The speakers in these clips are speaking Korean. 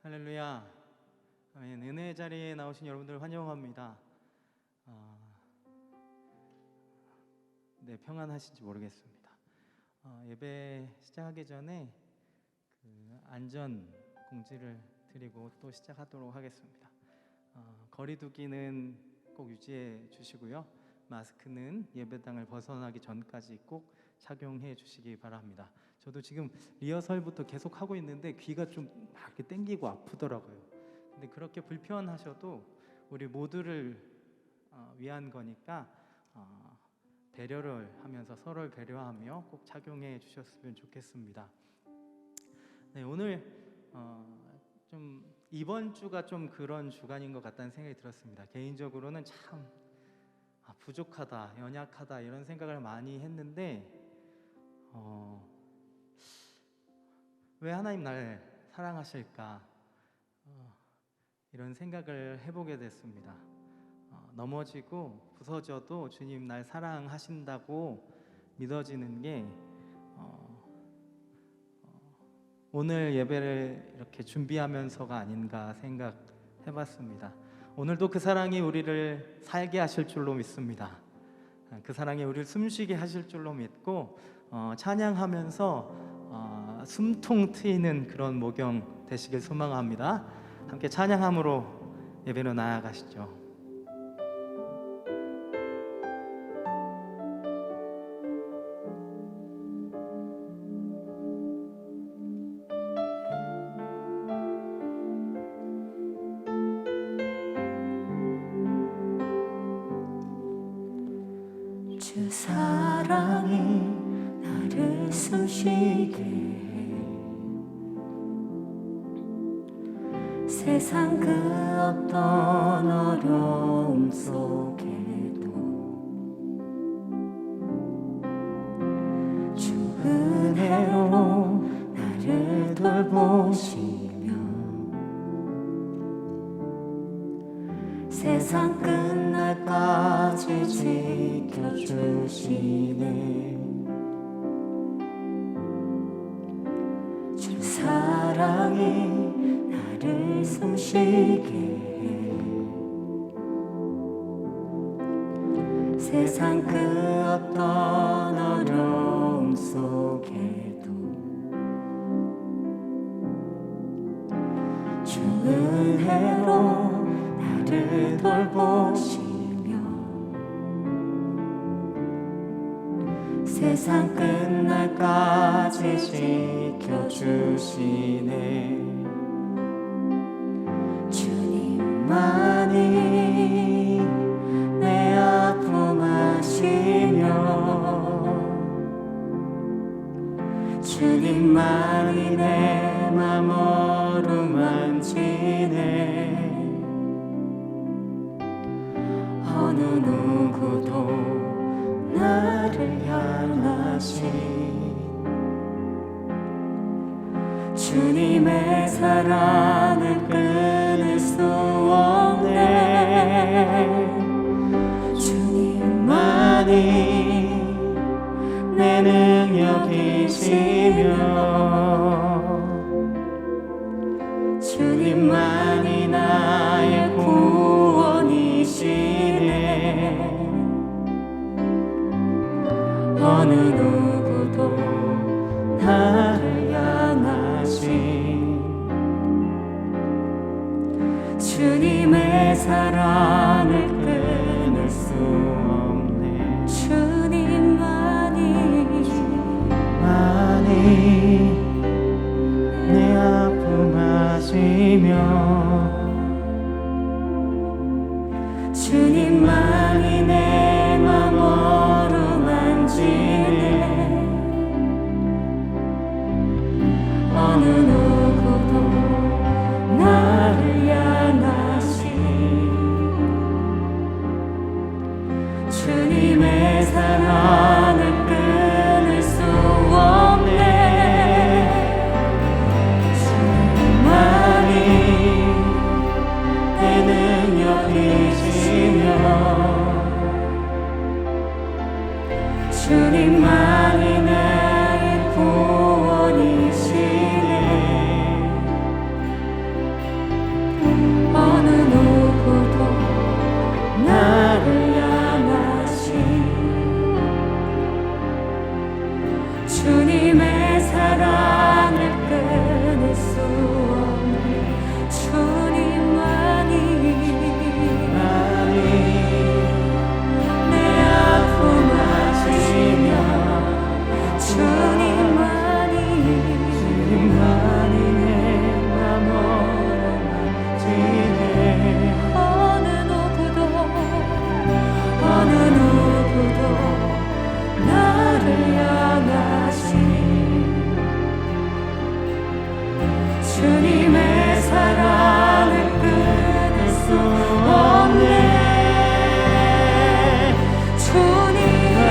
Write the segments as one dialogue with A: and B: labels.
A: 할렐루야. 아멘. 은혜의 자리에 나오신 여러분들 환영합니다. 네, 평안하신지 모르겠습니다. 예배 시작하기 전에 안전 공지를 드리고 또 시작하도록 하겠습니다. 거리두기는 꼭 유지해 주시고요. 마스크는 예배당을 벗어나기 전까지 꼭 착용해 주시기 바랍니다. 저도 지금 리허설부터 계속 하고 있는데 귀가 좀 막 이렇게 땡기고 아프더라고요. 근데 그렇게 불편하셔도 우리 모두를 위한 거니까 배려를 하면서 서로를 배려하며 꼭 착용해 주셨으면 좋겠습니다. 네, 오늘 좀 이번 주가 좀 그런 주간인 것 같다는 생각이 들었습니다. 개인적으로는 참 부족하다, 연약하다 이런 생각을 많이 했는데 왜 하나님 날 사랑하실까 이런 생각을 해보게 됐습니다. 넘어지고 부서져도 주님 날 사랑하신다고 믿어지는 게 오늘 예배를 이렇게 준비하면서가 아닌가 생각해봤습니다. 오늘도 그 사랑이 우리를 살게 하실 줄로 믿습니다. 그 사랑이 우리를 숨쉬게 하실 줄로 믿고 찬양하면서 숨통 트이는 그런 목영 되시길 소망합니다. 함께 찬양함으로 예배로 나아가시죠.
B: 주 사랑이 나를 숨쉬게 해. 세상 그 어떤 어려움 속에도 주 은혜로 나를 돌보시며 세상 끝날까지 지켜주시네. 주 사랑이 나를 숨쉬게 해. 세상 그 어떤 어려움 속에도 주 은혜로 나를 돌보시며 세상 끝날까지 지켜주시네. 주님만이 내 아픔 아시며 주님만이 내 맘 어루만지네. 어느 누구도 나를 향하신 주님의 사랑을 끊을 수 없네. 주님만이 내 능력이시며 주님만이 나의 구원이시네. 어느 누구도 나를 향하신 주님의 사랑을 끊을 수 없네. 주님만이 내 아픔 아시며 주님만이 내 맘 어루만지네. 어느 누구도 나를 향하신 주님의 사랑을 끊을 수 없네. 주님만이 주님의 사랑을 끊을 수 없네. 주님만이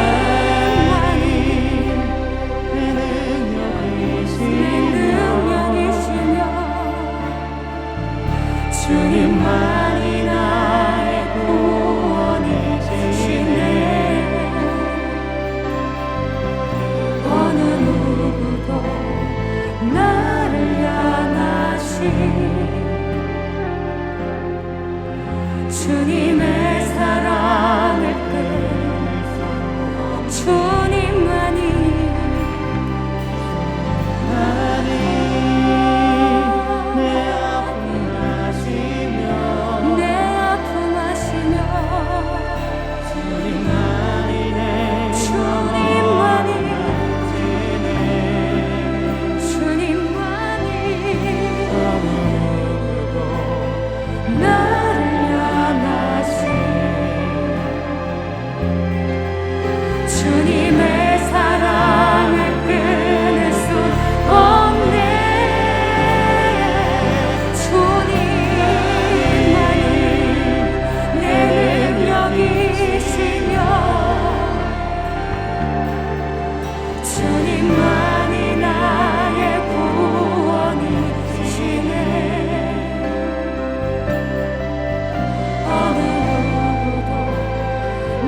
B: 내 능력이시며 주님만이 나의 구원이시네. 어느 누구도 나를 향하신 주님의 사랑을 끊을 수 주님만이
A: 내 아픔 아시며
B: 내 아픔 아시며
A: 주님만이 내
B: 주님만이 주님만이 나를 향하신 주님의 사랑을 끊을 수 없네. 주님만이 내 능력이시며 주님만이 나의 구원이시네. 어느 누구도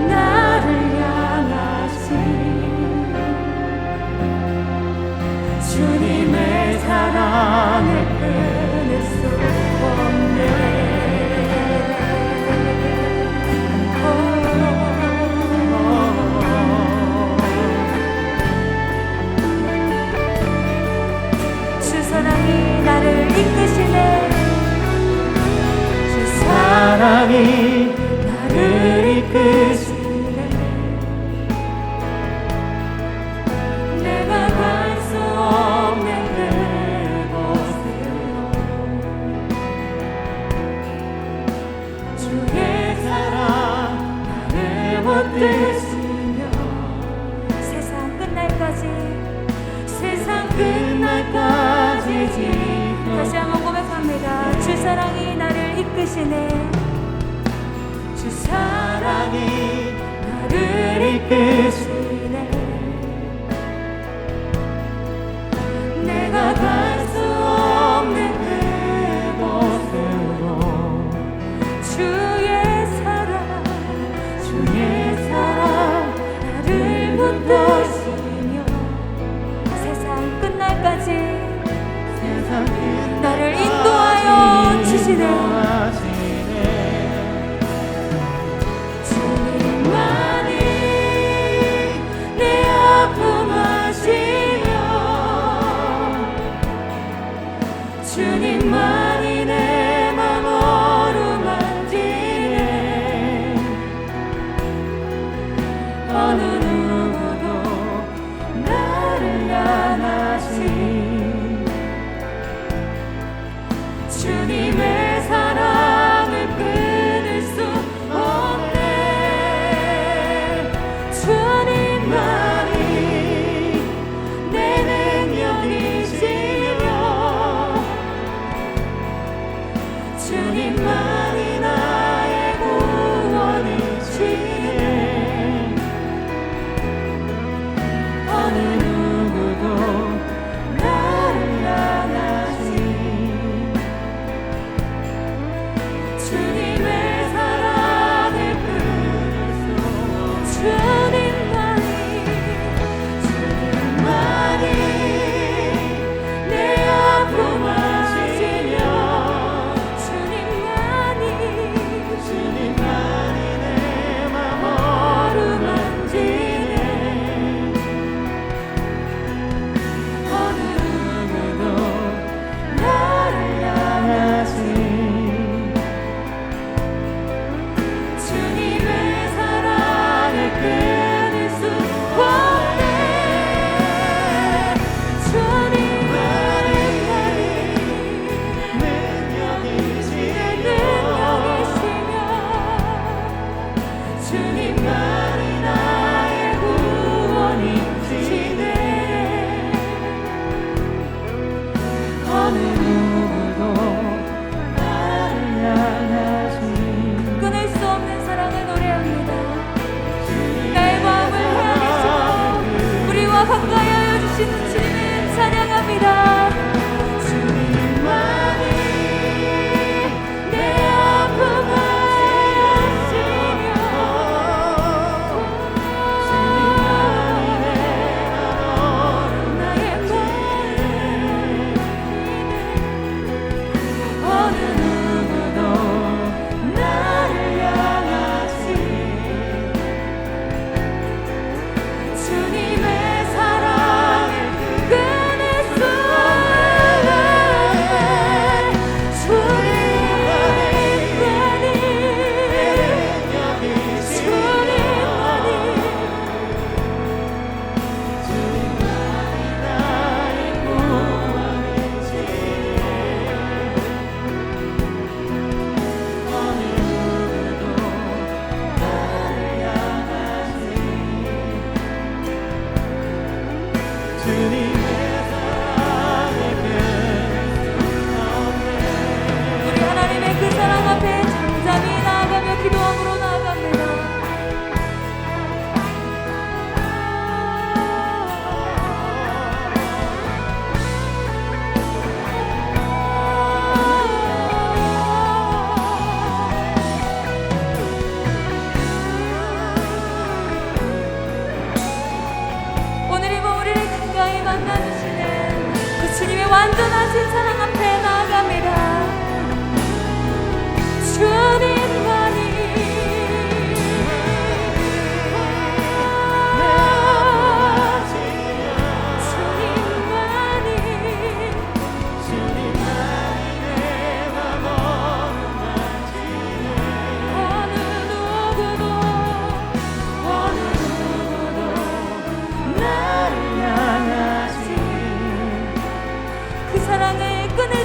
B: 나를 향하신 주님의 사랑을 끊을 수 없네. 주 사랑이 나를 이끄시네. 주
A: 사랑이
B: 나를 이끄시네. 내가 갈 수 없는 그곳으로 주의 사랑 나를 붙드시며 세상 끝날까지 세상 끝날까지 다시 한번 고백합니다. 주 사랑이 나를 이끄시네. 주 사랑이 나를 이끄시네. 내가 갈 수 없는 그곳으로 주의 사랑 나를 붙드시며 세상 끝날까지 나를 인도하여 주시네. 주님만이 내 아픔 아시며 주님만이 내 맘 어루만지네. 어느 누구도 나를 향하신 주님의 사랑을 끊을 수 없네. 주님만이 내 능력이시며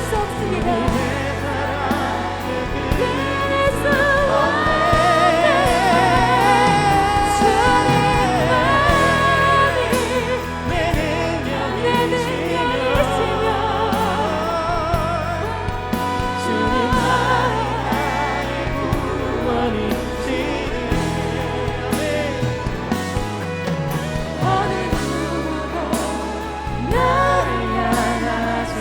B: 수 없습니다. 끊을 수 없네. 주님만이 내 능력이시며 주님만이 나의 구원이시네. 어느 누구도 나를 향하지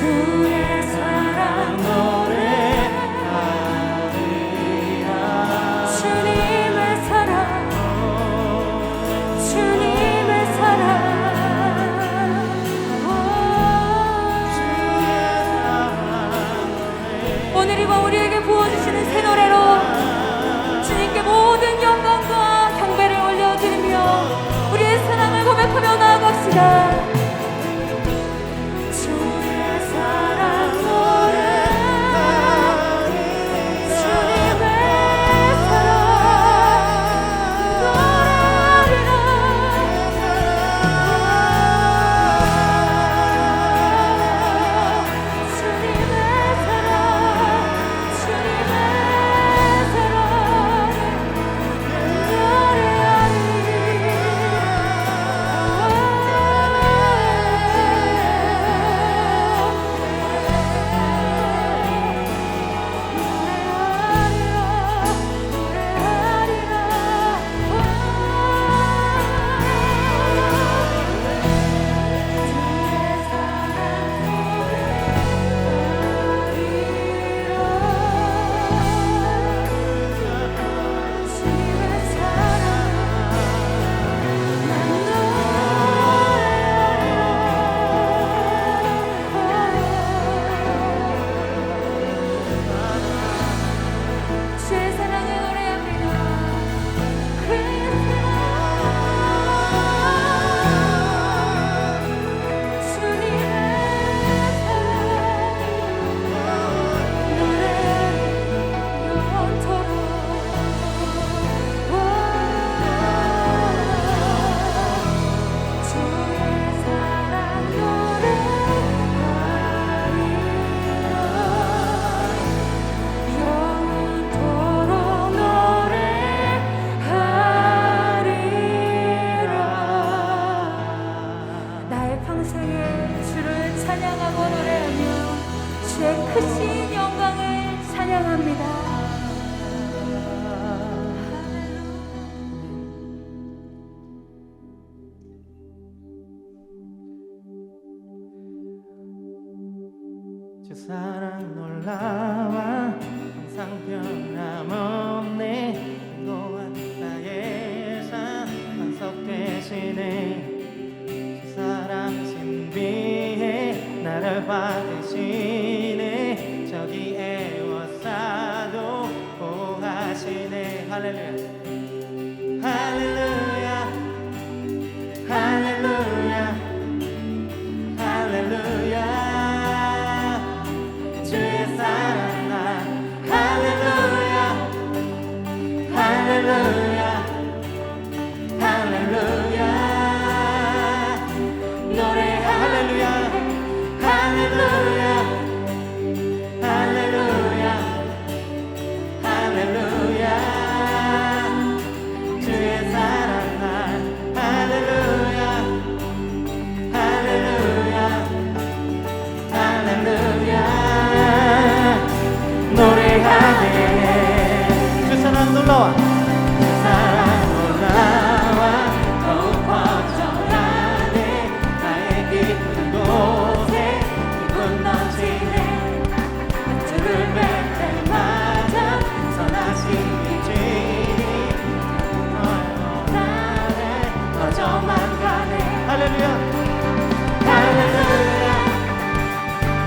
B: 주의 사랑
A: 노래하리라.
B: 주님의 사랑 주님의 사랑 오늘 이 밤 우리에게 부어주시는 새 노래로 주님께 모든 영광과 경배를 올려드리며 우리의 사랑을 고백하며 나아갑시다. 주의 사랑 노래하리 주님의 사랑 노래하리라. 주님의 사랑 주님의 주의 사랑을 노래합니다. 그의 사랑 주님의 사랑 노래하리 영원토록 주의 사랑 노래하리라 영원토록 노래하리라. 나의 평생에 주를 찬양하고 노래하며 주의 크신 영광을 찬양합니다.
A: 주 사랑 놀라와 항상 변함없네. 고한 나의 삶 반석되시네. 주 사랑 신비해 나를 받으시네. 저기 애워싸도 보호하시네. 할렐루야 할렐루야 할렐루야 할렐루야. 주의 사랑 나 할렐루야 할렐루야 할렐루야. 노래 할렐루야 할렐루야 할렐루야 할렐루야. 주의 사랑 나 할렐루야 할렐루야 할렐루야. 노래하네. 주 사랑 놀라와 주 사랑 놀라와 더욱 퍼져가네. 나의 깊은 곳에 기쁨 넘치네. 주를 뵐 때마다 선하신 이주인이 나를 퍼져만 가네. 할렐루야 할렐루야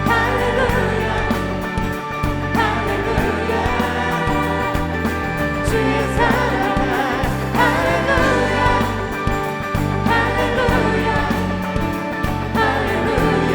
A: 할렐루야 할렐루야. 주의 사랑 할렐루야 할렐루야 할렐루야.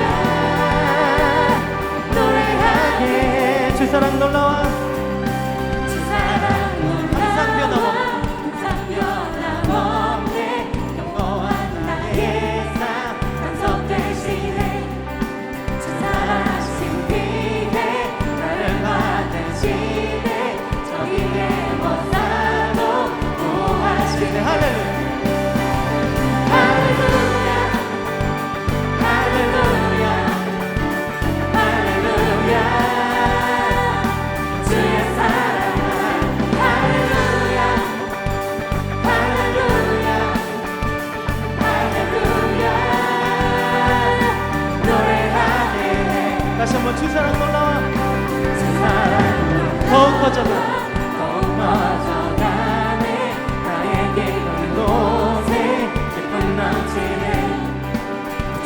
A: 주 사랑 놀라워
B: 주 사랑
A: 더욱 커져가
B: 더욱 퍼져가네 나에게 이곳에 기쁨 넘치네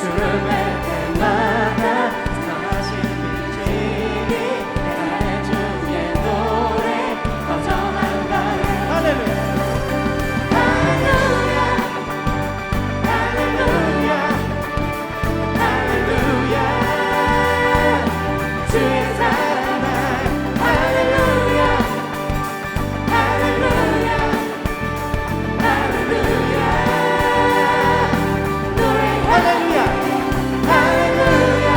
B: 주를 뵐 때마다
A: 사랑하신 일주일이
B: 나의 주의 노래 퍼져나가네
A: 할렐루야
B: 할렐루야 할렐루야 할렐루야 주의 사랑 날 할렐루야 할렐루야 할렐루야 노래해
A: 할렐루야
B: 할렐루야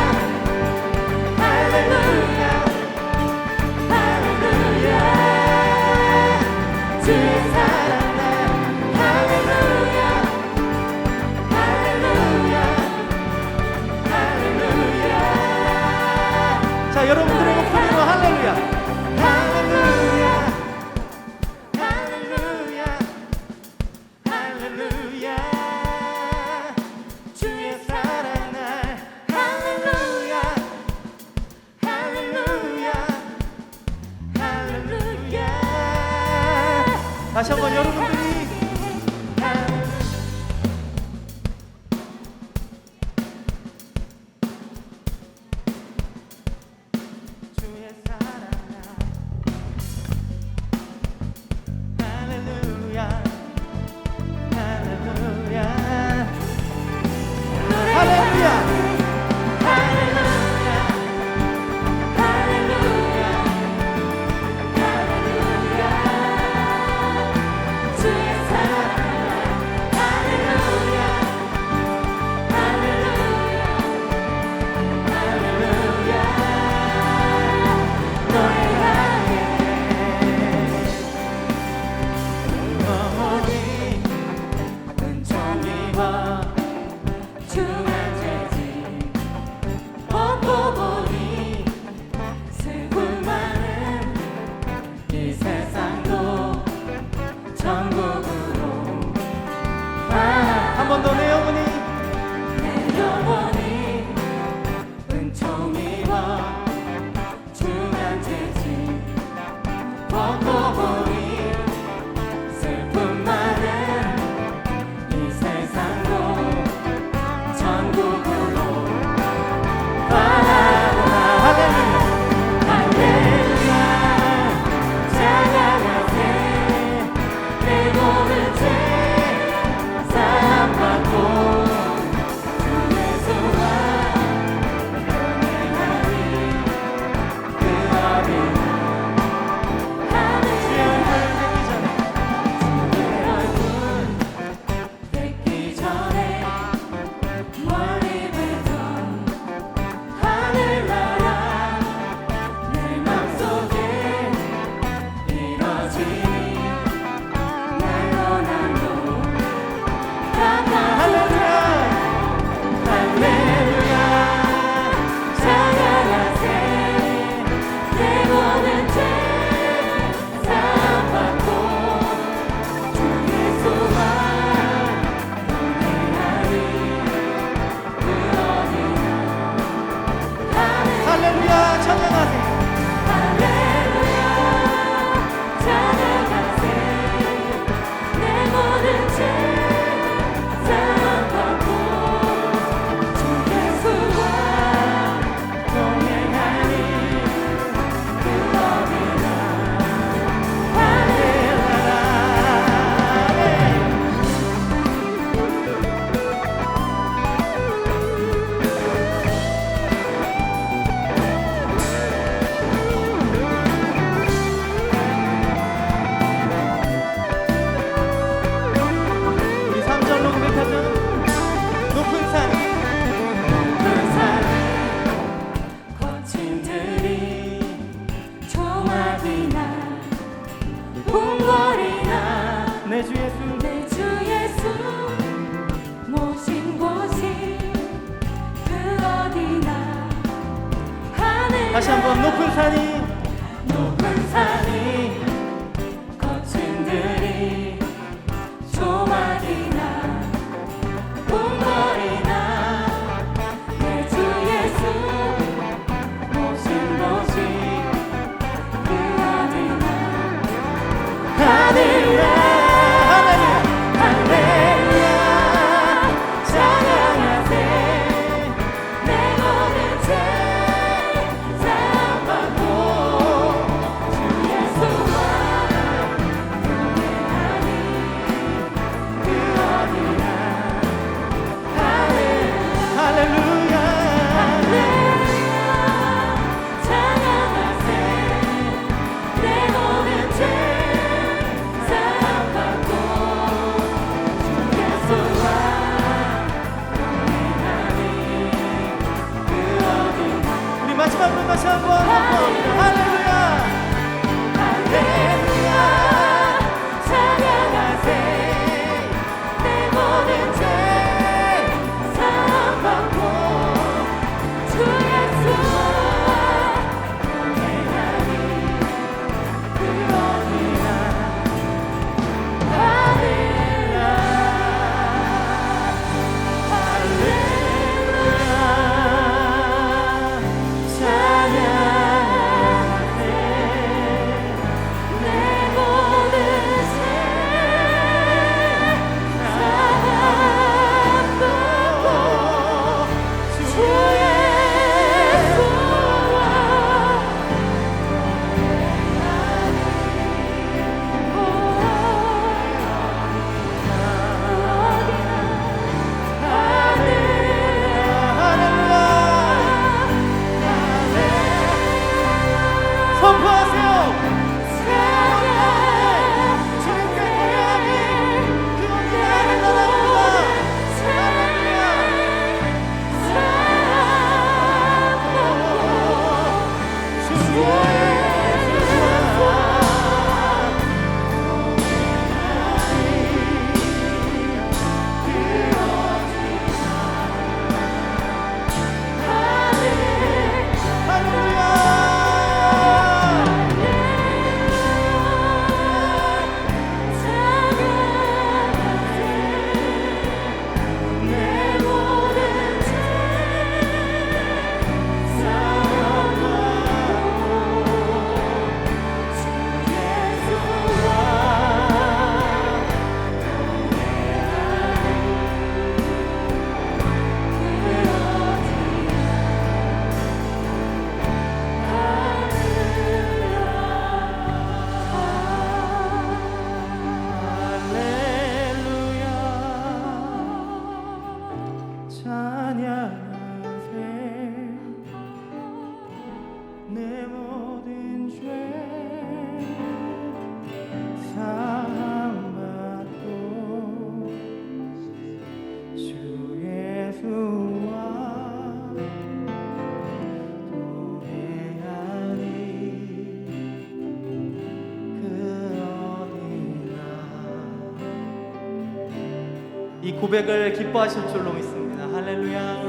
B: 할렐루야 할렐루야 주의 사랑 날 할렐루야 할렐루야 할렐루야
A: 자 여러분들의 목소리로 할렐루야 할렐루야 할렐루야 할렐루야 주의 사랑 날 할렐루야 할렐루야 할렐루야 다시 한번 여러분들이 주의 사랑 날 할렐루야 할렐루야 할렐루야
B: 할렐루야 할렐루야 할렐루야 주의 사랑 할렐루야 할렐루야 할렐루야 노래하게
A: 영원히 은총이와
B: 중한 죄지 벗고 보니 슬픔 많은 이 세상도 천국으로
A: 한 번 더 내 영혼이
B: 내 영혼이 은총이와 중한 죄지 벗고 보니 슬픔 많은 이 세상도 천국으로 바라보나
A: 할렐루야
B: 할렐루야 찬양하세 내 모든 죄 사함받고 주의 소망 영행하리 그 어린 하늘 뵙기 전에 멀리 뵈던 하늘나라 내 맘속에 이뤄지니 날로 날로 가까워져 할렐루야 찬양하세 내 모든 죄 사함받고 주의 소망 영행하리 그 어디나
A: 할렐루야 찬양하세
B: 할렐루야 찬양하세 내 모든 죄 사함받고 주의 소망 동행하리 그 어디나 할렐루야
A: 우리 3절로 고백하자 높은 산
B: 그 산 거친들이 조막이나 궁궐이나
A: 내 주 예수
B: 내 주 예수 모신 곳이 그 어디나 하늘
A: 다시 한번 높은 산이
B: 높은 산이 거친들이 조막이나 궁궐이나 내 주 예수
A: 마지막으로 다시 한번 선포합니다. 할렐루야.
B: 할렐루야 찬양하세 내 모든 죄 사함받고 주 예수와 동행하니 그 어디나 할렐루야
A: 내 모든 죄 사함받고 주 예수와 동행하니 그 어디나. 이 고백을 기뻐하실 줄로 믿습니다. 할렐루야.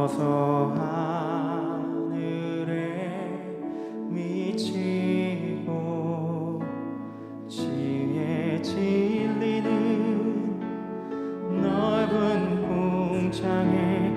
A: 서서 하늘에 미치고 지에 질리는 넓은 공창에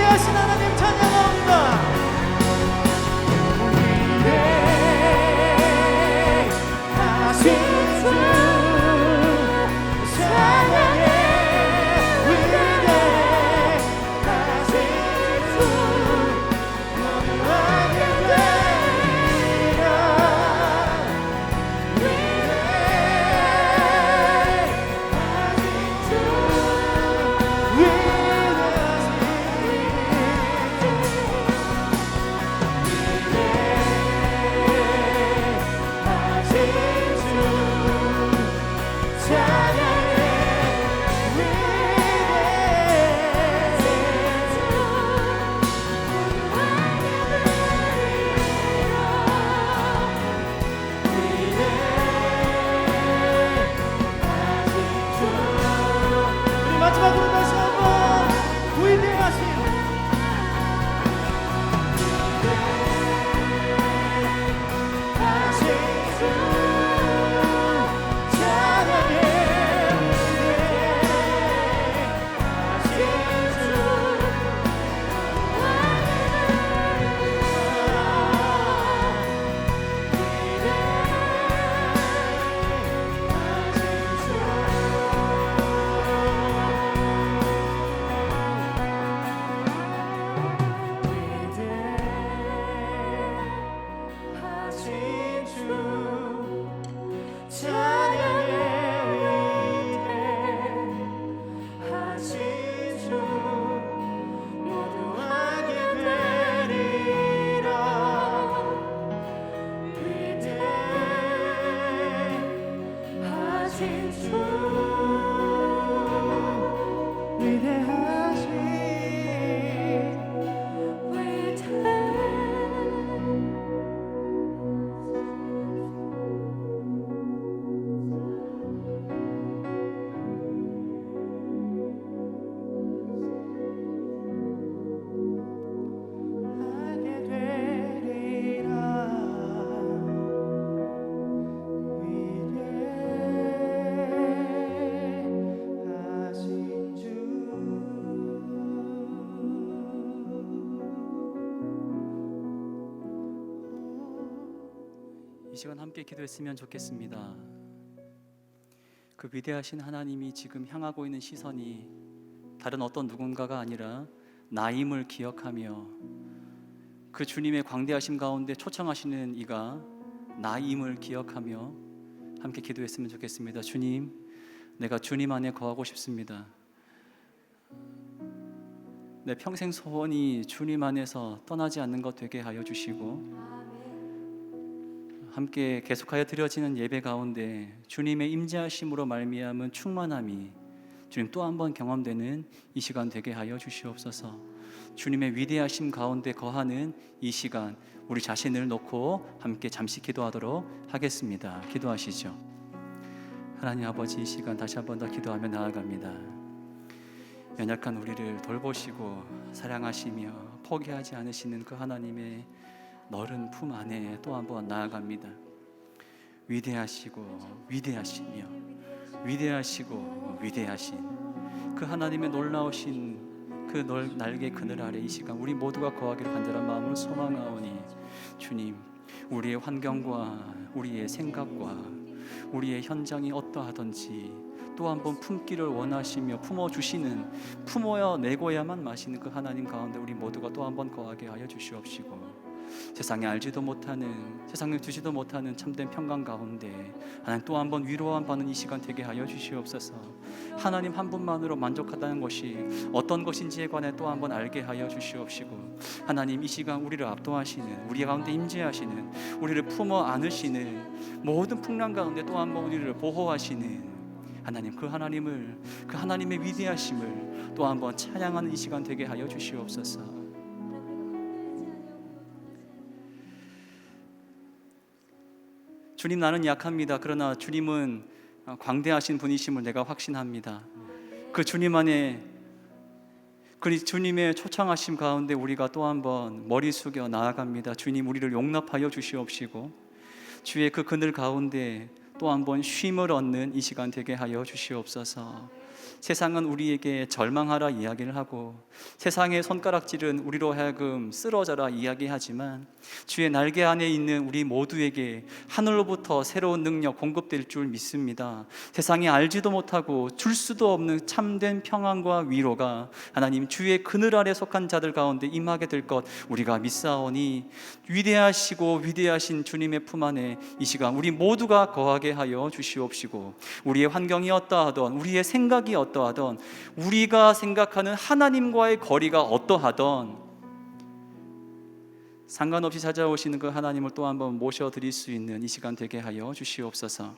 A: 위대하신 하나님 찬양합니다. 위대하신 주 찬양해. 위대하신 주 영원하게 되리라. 마지막으로 다시 한번 위대하신 주 찬양해. 위대하신 주
C: 이 시간 함께 기도했으면 좋겠습니다. 그 위대하신 하나님이 지금 향하고 있는 시선이 다른 어떤 누군가가 아니라 나임을 기억하며 그 주님의 광대하심 가운데 초청하시는 이가 나임을 기억하며 함께 기도했으면 좋겠습니다. 주님, 내가 주님 안에 거하고 싶습니다. 내 평생 소원이 주님 안에서 떠나지 않는 것 되게 하여 주시고, 함께 계속하여 드려지는 예배 가운데 주님의 임재하심으로 말미암은 충만함이 주님 또 한 번 경험되는 이 시간 되게 하여 주시옵소서. 주님의 위대하심 가운데 거하는 이 시간, 우리 자신을 놓고 함께 잠시 기도하도록 하겠습니다. 기도하시죠. 하나님 아버지, 이 시간 다시 한 번 더 기도하며 나아갑니다. 연약한 우리를 돌보시고 사랑하시며 포기하지 않으시는 그 하나님의 너른 품 안에 또 한 번 나아갑니다. 위대하시고 위대하시며 위대하시고 위대하신 그 하나님의 놀라우신 그 날개 그늘 아래 이 시간 우리 모두가 거하기를 간절한 마음으로 소망하오니, 주님, 우리의 환경과 우리의 생각과 우리의 현장이 어떠하든지 또 한 번 품기를 원하시며 품어주시는, 품어야 내고야만 마시는 그 하나님 가운데 우리 모두가 또 한 번 거하게 하여 주시옵시고, 세상에 알지도 못하는, 세상에 두지도 못하는 참된 평강 가운데 하나님 또 한 번 위로와 받는 이 시간 되게 하여 주시옵소서. 하나님 한 분만으로 만족하다는 것이 어떤 것인지에 관해 또 한 번 알게 하여 주시옵시고, 하나님 이 시간 우리를 압도하시는, 우리 가운데 임재하시는, 우리를 품어 안으시는 모든 풍랑 가운데 또 한 번 우리를 보호하시는 하나님, 그 하나님을, 그 하나님의 위대하심을 또 한 번 찬양하는 이 시간 되게 하여 주시옵소서. 주님, 나는 약합니다. 그러나 주님은 광대하신 분이심을 내가 확신합니다. 그 주님 안에, 그 주님의 초청하심 가운데 우리가 또 한 번 머리 숙여 나아갑니다. 주님, 우리를 용납하여 주시옵시고 주의 그 그늘 가운데 또 한 번 쉼을 얻는 이 시간 되게 하여 주시옵소서. 세상은 우리에게 절망하라 이야기를 하고 세상의 손가락질은 우리로 하여금 쓰러져라 이야기하지만 주의 날개 안에 있는 우리 모두에게 하늘로부터 새로운 능력 공급될 줄 믿습니다. 세상이 알지도 못하고 줄 수도 없는 참된 평안과 위로가 하나님 주의 그늘 아래 속한 자들 가운데 임하게 될 것 우리가 믿사오니 위대하시고 위대하신 주님의 품 안에 이 시간 우리 모두가 거하게 하여 주시옵시고 우리의 환경이 어떠하던 우리의 생각이 어떠하던 우리가 생각하는 하나님과의 거리가 어떠하던 상관없이 찾아오시는 그 하나님을 또 한번 모셔드릴 수 있는 이 시간 되게 하여 주시옵소서.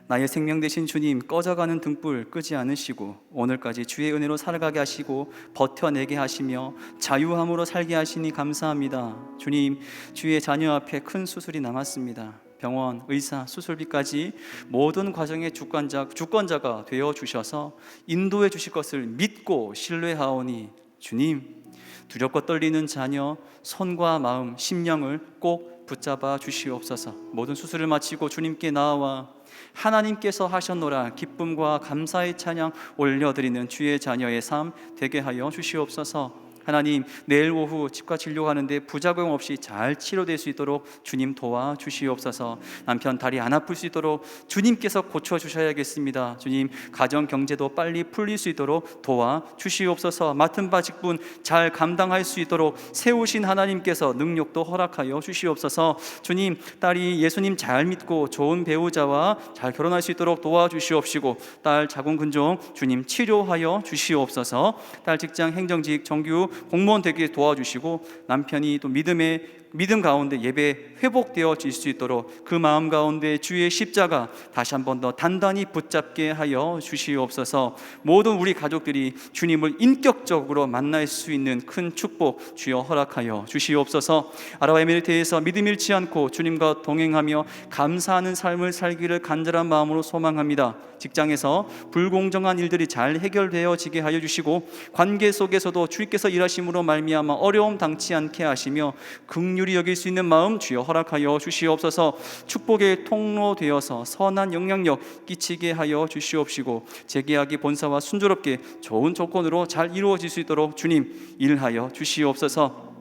C: 나의 생명 되신 주님, 꺼져가는 등불 끄지 않으시고 오늘까지 주의 은혜로 살아가게 하시고 버텨내게 하시며 자유함으로 살게 하시니 감사합니다. 주님, 주의 자녀 앞에 큰 수술이 남았습니다. 병원, 의사, 수술비까지 모든 과정의 주권자가 되어 주셔서 인도해 주실 것을 믿고 신뢰하오니 주님, 두렵고 떨리는 자녀 손과 마음, 심령을 꼭 붙잡아 주시옵소서. 모든 수술을 마치고 주님께 나아와 하나님께서 하셨노라 기쁨과 감사의 찬양 올려드리는 주의 자녀의 삶 되게 하여 주시옵소서. 하나님, 내일 오후 치과 진료 가는데 부작용 없이 잘 치료될 수 있도록 주님 도와주시옵소서. 남편 다리 안 아플 수 있도록 주님께서 고쳐주셔야겠습니다. 주님, 가정 경제도 빨리 풀릴 수 있도록 도와주시옵소서. 맡은 바 직분 잘 감당할 수 있도록 세우신 하나님께서 능력도 허락하여 주시옵소서. 주님, 딸이 예수님 잘 믿고 좋은 배우자와 잘 결혼할 수 있도록 도와주시옵시고 딸 자궁근종 주님 치료하여 주시옵소서. 딸 직장 행정직 정규 공무원 되게 도와주시고 남편이 또 믿음 가운데 예배 회복되어질 수 있도록 그 마음 가운데 주의 십자가 다시 한 번 더 단단히 붙잡게 하여 주시옵소서. 모든 우리 가족들이 주님을 인격적으로 만날 수 있는 큰 축복 주여 허락하여 주시옵소서. 아라와 에미리트에서 믿음 잃지 않고 주님과 동행하며 감사하는 삶을 살기를 간절한 마음으로 소망합니다. 직장에서 불공정한 일들이 잘 해결되어지게 하여 주시고 관계 속에서도 주께서 일하심으로 말미암아 어려움 당치 않게 하시며 긍휼히 여길 수 있는 마음 주여 허락하여 주시옵소서. 축복의 통로 되어서 선한 영향력 끼치게 하여 주시옵시고 재계약이 본사와 순조롭게 좋은 조건으로 잘 이루어질 수 있도록 주님 일하여 주시옵소서.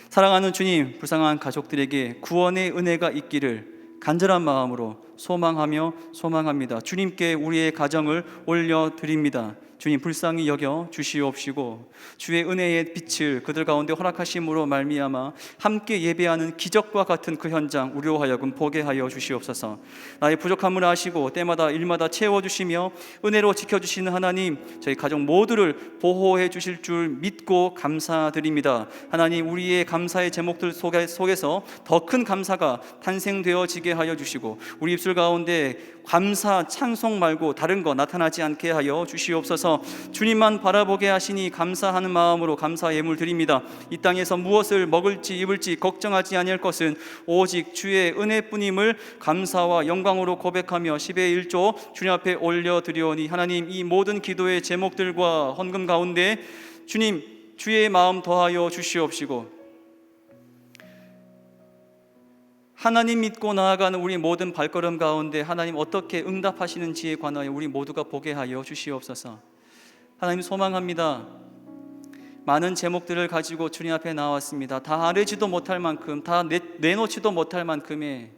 C: 사랑하는 주님, 불쌍한 가족들에게 구원의 은혜가 있기를 간절한 마음으로 소망합니다. 주님께 우리의 가정을 올려드립니다. 주님 불쌍히 여겨 주시옵시고 주의 은혜의 빛을 그들 가운데 허락하심으로 말미암아 함께 예배하는 기적과 같은 그 현장 우리로 하여금 보게 하여 주시옵소서. 나의 부족함을 아시고 때마다 일마다 채워주시며 은혜로 지켜주시는 하나님, 저희 가족 모두를 보호해 주실 줄 믿고 감사드립니다. 하나님, 우리의 감사의 제목들 속에서 더 큰 감사가 탄생되어지게 하여 주시고 우리 입술 가운데 감사 찬송 말고 다른 거 나타나지 않게 하여 주시옵소서. 주님만 바라보게 하시니 감사하는 마음으로 감사 예물 드립니다. 이 땅에서 무엇을 먹을지 입을지 걱정하지 아니할 것은 오직 주의 은혜뿐임을 감사와 영광으로 고백하며 10의 1조 주님 앞에 올려드리오니 하나님, 이 모든 기도의 제목들과 헌금 가운데 주님 주의 마음 더하여 주시옵시고 하나님 믿고 나아가는 우리 모든 발걸음 가운데 하나님 어떻게 응답하시는지에 관하여 우리 모두가 보게 하여 주시옵소서. 하나님 소망합니다. 많은 제목들을 가지고 주님 앞에 나왔습니다. 다 아뢰지도 못할 만큼, 다 내놓지도 못할 만큼의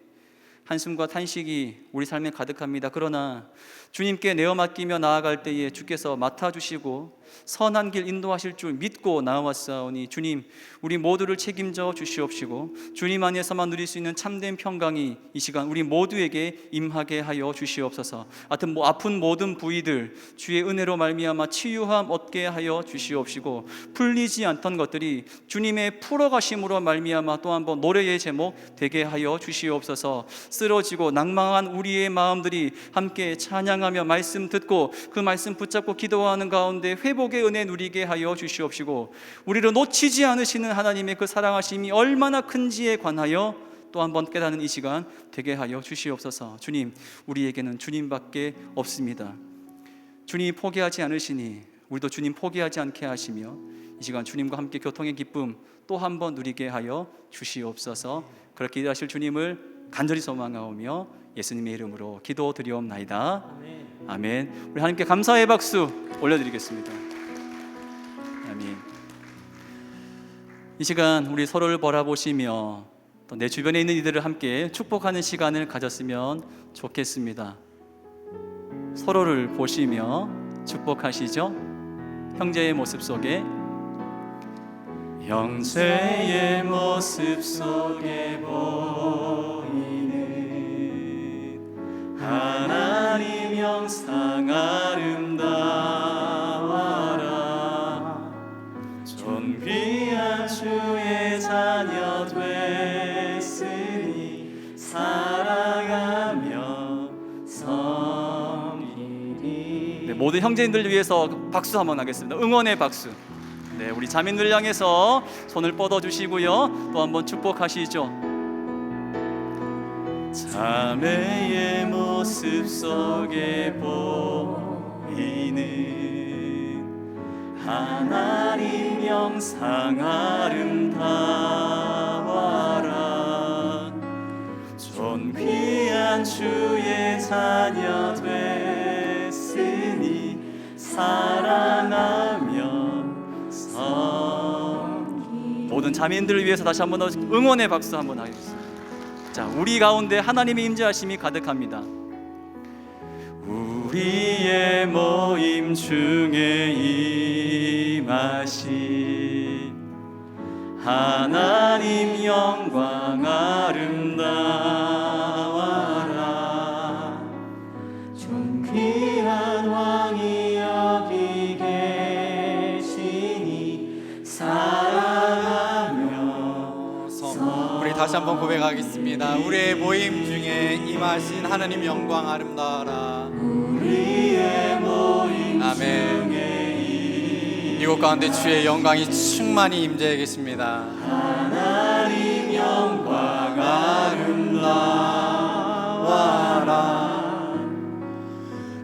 C: 한숨과 탄식이 우리 삶에 가득합니다. 그러나 주님께 내어 맡기며 나아갈 때에 주께서 맡아주시고 선한 길 인도하실 줄 믿고 나아왔사오니 주님, 우리 모두를 책임져 주시옵시고 주님 안에서만 누릴 수 있는 참된 평강이 이 시간 우리 모두에게 임하게 하여 주시옵소서. 아픈 모든 부위들 주의 은혜로 말미암아 치유함 얻게 하여 주시옵시고 풀리지 않던 것들이 주님의 풀어가심으로 말미암아 또 한번 노래의 제목 되게 하여 주시옵소서. 쓰러지고 낭망한 우리의 마음들이 함께 찬양하며 말씀 듣고 그 말씀 붙잡고 기도하는 가운데 회복의 은혜 누리게 하여 주시옵시고 우리를 놓치지 않으시는 하나님의 그 사랑하심이 얼마나 큰지에 관하여 또 한번 깨닫는 이 시간 되게 하여 주시옵소서. 주님, 우리에게는 주님밖에 없습니다. 주님이 포기하지 않으시니 우리도 주님 포기하지 않게 하시며 이 시간 주님과 함께 교통의 기쁨 또 한번 누리게 하여 주시옵소서. 그렇게 일하실 주님을 간절히 소망하오며 예수님의 이름으로 기도드리옵나이다.
A: 아멘.
C: 아멘. 우리 하나님께 감사의 박수 올려드리겠습니다. 아멘. 이 시간 우리 서로를 바라보시며 또 내 주변에 있는 이들을 함께 축복하는 시간을 가졌으면 좋겠습니다. 서로를 보시며 축복하시죠. 형제의 모습 속에, 형제의 모습 속에 보이는 하나님 영상 아름다워라. 존귀한 주의 자녀 됐으니 사랑하며 섬기리. 네, 모든 형제님들 위해서 박수 한번 하겠습니다. 응원의 박수. 네, 우리 자매들 향해서 손을 뻗어 주시고요. 또 한번 축복하시죠. 자매의 모습 속에 보이는 하나님 영상 아름다워라. 존귀한 주의 자녀 됐으니 사랑하며 모든 자매인들을 위해서 다시 한번 응원의 박수 한번 하겠습니다. 자, 우리 가운데 하나님의 임재하심이 가득합니다. 우리의 모임 중에 임하신 하나님 영광 아름다워라. 존귀한 왕이 여기 계시니 사랑하며
D: 우리 다시 한번 고백하겠습니다. 우리의 모임 중에 임하신 하나님 영광 아름다워라.
C: 우리의 모임
D: 아멘.
C: 중에
D: 이곳 가운데 주의 영광이 충만히 임재해 계십니다.
C: 하나님 영광 아름다워라.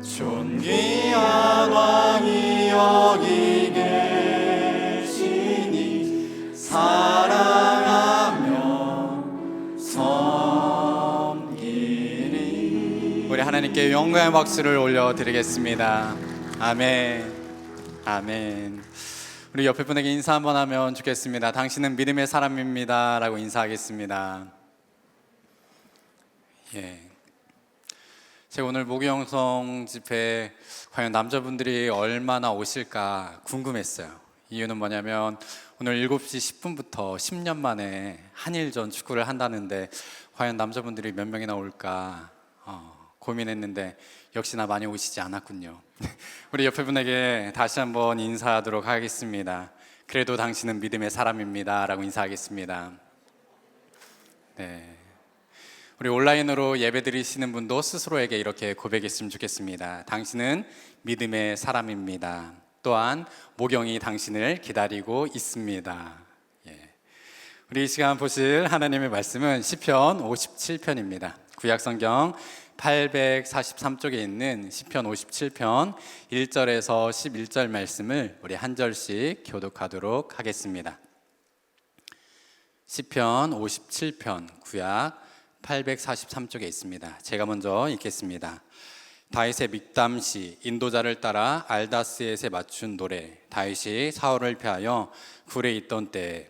D: 존귀한 왕이 여기 계시니 사랑하며 섬기리. 우리 하나님께 영광의 박수를 올려드리겠습니다. 아멘. 아멘. 우리 옆에 분에게 인사 한번 하면 좋겠습니다. 당신은 믿음의 사람입니다 라고 인사하겠습니다. 예. 제가 오늘 목요영성 집회 과연 남자분들이 얼마나 오실까 궁금했어요. 이유는 뭐냐면 오늘 7시 10분부터 10년 만에 한일전 축구를 한다는데 과연 남자분들이 몇 명이나 올까 고민했는데 역시나 많이 오시지 않았군요. 우리 옆에 분에게 다시 한번 인사하도록 하겠습니다. 그래도 당신은 믿음의 사람입니다 라고 인사하겠습니다. 네. 우리 온라인으로 예배 드리시는 분도 스스로에게 이렇게 고백했으면 좋겠습니다. 당신은 믿음의 사람입니다. 또한 모경이 당신을 기다리고 있습니다. 예. 우리 이 시간 보실 하나님의 말씀은 시편 57편입니다. 구약성경 843쪽에 있는 시편 57편 1절에서 11절 말씀을 우리 한 절씩 교독하도록 하겠습니다. 시편 57편 구약 843쪽에 있습니다. 제가 먼저 읽겠습니다. 다윗의 믹담시, 인도자를 따라 알다스엣에 맞춘 노래. 다윗이 사울을 패하여 굴에 있던 때에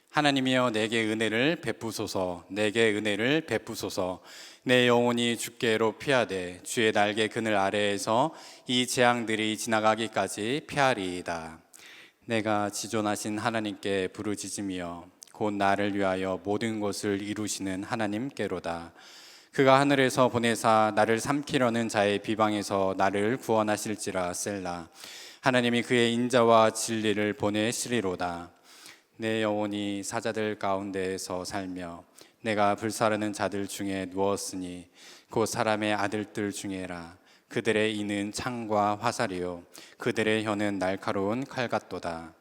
D: 하나님이여 내게 은혜를 베푸소서, 내게 은혜를 베푸소서. 내 영혼이 주께로 피하되 주의 날개 그늘 아래에서 이 재앙들이 지나가기까지 피하리이다. 내가 지존하신 하나님께 부르짖으며 곧 나를 위하여 모든 것을 이루시는 하나님께로다. 그가 하늘에서 보내사 나를 삼키려는 자의 비방에서 나를 구원하실지라. 셀라. 하나님이 그의 인자와 진리를 보내시리로다. 내 영혼이 사자들 가운데에서 살며 내가 불사르는 자들 중에 누웠으니 곧 사람의 아들들 중에라. 그들의 이는 창과 화살이요 그들의 혀는 날카로운 칼 같도다.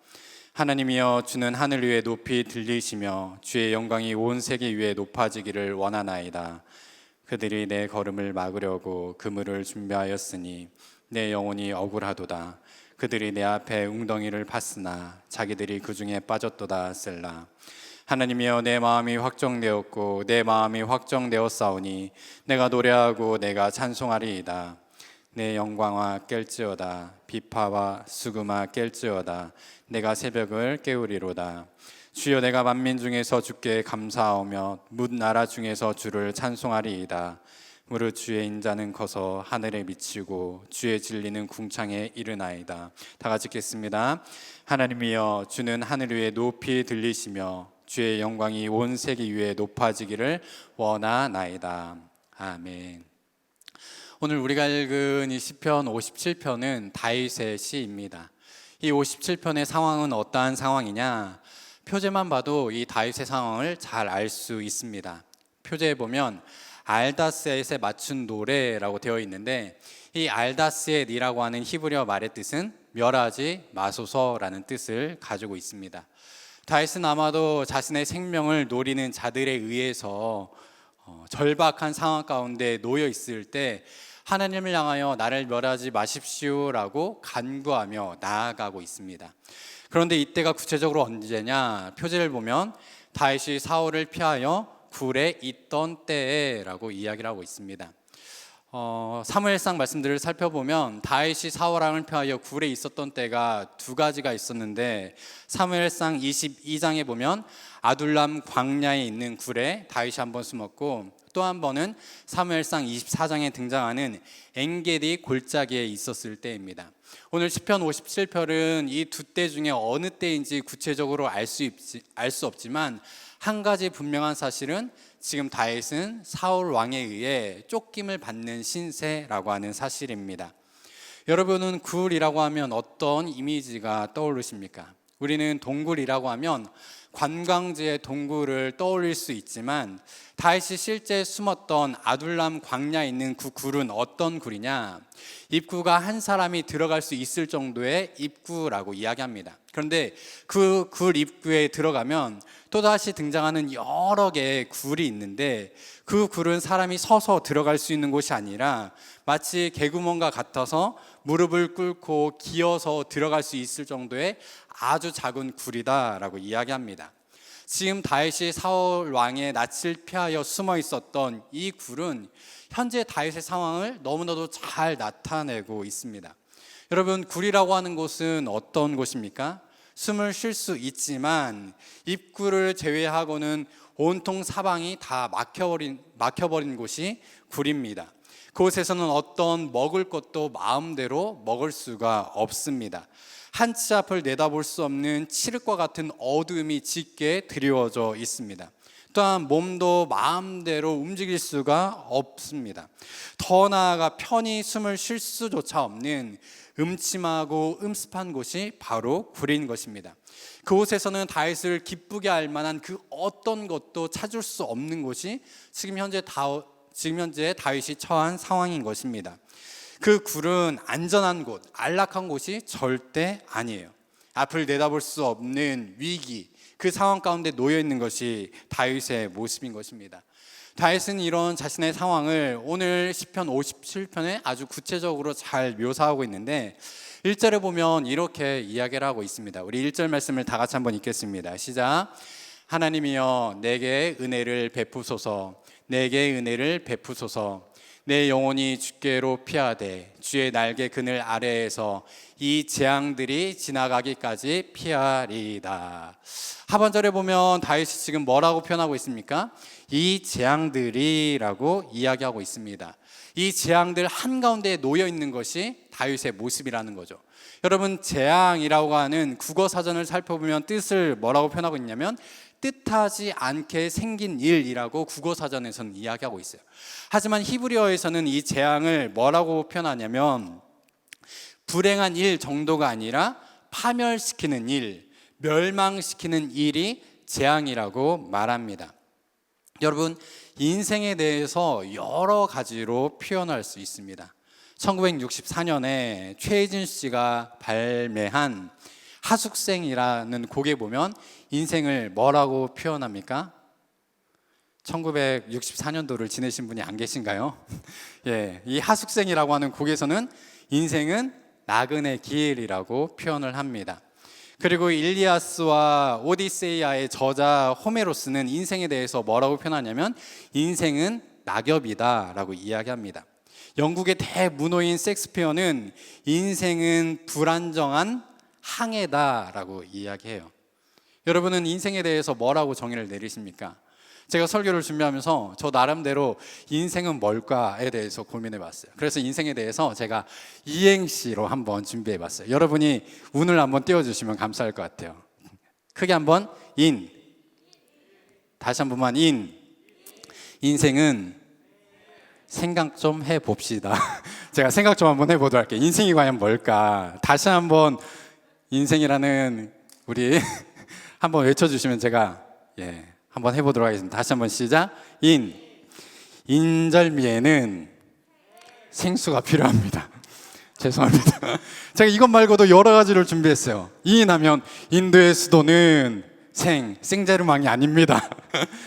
D: 하나님이여 주는 하늘 위에 높이 들리시며 주의 영광이 온 세계 위에 높아지기를 원하나이다. 그들이 내 걸음을 막으려고 그물을 준비하였으니 내 영혼이 억울하도다. 그들이 내 앞에 웅덩이를 팠으나 자기들이 그 중에 빠졌도다. 셀라. 하나님이여 내 마음이 확정되었고 내 마음이 확정되었사오니 내가 노래하고 내가 찬송하리이다. 내 영광아 깰지어다. 비파와 수금아 깰지어다. 내가 새벽을 깨우리로다. 주여, 내가 만민 중에서 주께 감사하며 뭇 나라 중에서 주를 찬송하리이다. 무릇 주의 인자는 커서 하늘에 미치고 주의 진리는 궁창에 이르나이다. 다 같이 읽겠습니다. 하나님이여, 주는 하늘 위에 높이 들리시며 주의 영광이 온 세계 위에 높아지기를 원하나이다. 아멘. 오늘 우리가 읽은 이 시편 57편은 다윗의 시입니다. 이 57편의 상황은 어떠한 상황이냐? 표제만 봐도 이 다윗의 상황을 잘 알 수 있습니다. 표제에 보면 알다스엣에 맞춘 노래라고 되어 있는데, 이 알다스엣이라고 하는 히브리어 말의 뜻은 멸하지 마소서라는 뜻을 가지고 있습니다. 다윗은 아마도 자신의 생명을 노리는 자들에 의해서 절박한 상황 가운데 놓여 있을 때 하나님을 향하여 나를 멸하지 마십시오라고 간구하며 나아가고 있습니다. 그런데 이때가 구체적으로 언제냐? 표제를 보면 다윗이 사울을 피하여 굴에 있던 때라고 이야기를 하고 있습니다. 사무엘상 말씀들을 살펴보면 다윗이 사울왕을 피하여 굴에 있었던 때가 두 가지가 있었는데, 사무엘상 22장에 보면 아둘람 광야에 있는 굴에 다윗이 한 번 숨었고, 또 한 번은 사무엘상 24장에 등장하는 엔게디 골짜기에 있었을 때입니다. 오늘 시편 57편은 이 두 때 중에 어느 때인지 구체적으로 알 수 없지만, 한 가지 분명한 사실은 지금 다윗은 사울 왕에 의해 쫓김을 받는 신세라고 하는 사실입니다. 여러분은 굴이라고 하면 어떤 이미지가 떠오르십니까? 우리는 동굴이라고 하면 관광지의 동굴을 떠올릴 수 있지만, 다윗이 실제 숨었던 아둘람 광야에 있는 그 굴은 어떤 굴이냐? 입구가 한 사람이 들어갈 수 있을 정도의 입구라고 이야기합니다. 그런데 그 굴 입구에 들어가면 또다시 등장하는 여러 개의 굴이 있는데, 그 굴은 사람이 서서 들어갈 수 있는 곳이 아니라 마치 개구멍과 같아서 무릎을 꿇고 기어서 들어갈 수 있을 정도의 아주 작은 굴이다라고 이야기합니다. 지금 다윗이 사울 왕의 낯을 피하여 숨어 있었던 이 굴은 현재 다윗의 상황을 너무나도 잘 나타내고 있습니다. 여러분, 굴이라고 하는 곳은 어떤 곳입니까? 숨을 쉴 수 있지만 입구를 제외하고는 온통 사방이 다 막혀버린 곳이 굴입니다. 그곳에서는 어떤 먹을 것도 마음대로 먹을 수가 없습니다. 한 치 앞을 내다볼 수 없는 칠흑과 같은 어둠이 짙게 드리워져 있습니다. 또한 몸도 마음대로 움직일 수가 없습니다. 더 나아가 편히 숨을 쉴 수조차 없는 음침하고 음습한 곳이 바로 굴인 것입니다. 그곳에서는 다윗을 기쁘게 할 만한 그 어떤 것도 찾을 수 없는 곳이 지금 현재 다윗이 처한 상황인 것입니다. 그 굴은 안전한 곳, 안락한 곳이 절대 아니에요. 앞을 내다볼 수 없는 위기, 그 상황 가운데 놓여 있는 것이 다윗의 모습인 것입니다. 다윗은 이런 자신의 상황을 오늘 시편 57편에 아주 구체적으로 잘 묘사하고 있는데, 1절에 보면 이렇게 이야기를 하고 있습니다. 우리 1절 말씀을 다 같이 한번 읽겠습니다. 시작. 하나님이여, 내게 은혜를 베푸소서. 내게 은혜를 베푸소서. 내 영혼이 주께로 피하되 주의 날개 그늘 아래에서 이 재앙들이 지나가기까지 피하리이다. 하반절에 보면 다윗이 지금 뭐라고 표현하고 있습니까? 이 재앙들이라고 이야기하고 있습니다. 이 재앙들 한가운데에 놓여 있는 것이 다윗의 모습이라는 거죠. 여러분, 재앙이라고 하는 국어 사전을 살펴보면 뜻을 뭐라고 표현하고 있냐면 뜻하지 않게 생긴 일이라고 국어 사전에서는 이야기하고 있어요. 하지만 히브리어에서는 이 재앙을 뭐라고 표현하냐면 불행한 일 정도가 아니라 파멸시키는 일, 멸망시키는 일이 재앙이라고 말합니다. 여러분, 인생에 대해서 여러 가지로 표현할 수 있습니다. 1964년에 최혜진 씨가 발매한 하숙생이라는 곡에 보면 인생을 뭐라고 표현합니까? 1964년도를 지내신 분이 안 계신가요? 예, 이 하숙생이라고 하는 곡에서는 인생은 나그네 길이라고 표현을 합니다. 그리고 일리아스와 오디세이아의 저자 호메로스는 인생에 대해서 뭐라고 표현하냐면 인생은 낙엽이다 라고 이야기합니다. 영국의 대문호인 섹스피어는 인생은 불안정한 항해다라고 이야기해요. 여러분은 인생에 대해서 뭐라고 정의를 내리십니까? 제가 설교를 준비하면서 저 나름대로 인생은 뭘까에 대해서 고민해 봤어요. 그래서 인생에 대해서 제가 이행시로 한번 준비해 봤어요. 여러분이 운을 한번 띄워주시면 감사할 것 같아요. 크게 한번 인, 다시 한 번만 인. 인생은 생각 좀 해봅시다. 제가 생각 좀 한번 해보도록 할게요. 인생이 과연 뭘까? 다시 한번 인생이라는 우리 한번 외쳐주시면 제가 한번 해보도록 하겠습니다. 다시 한번 시작. 인절미에는 생수가 필요합니다. 죄송합니다. 제가 이것 말고도 여러 가지를 준비했어요. 인하면 인도의 수도는 생제르망이 아닙니다.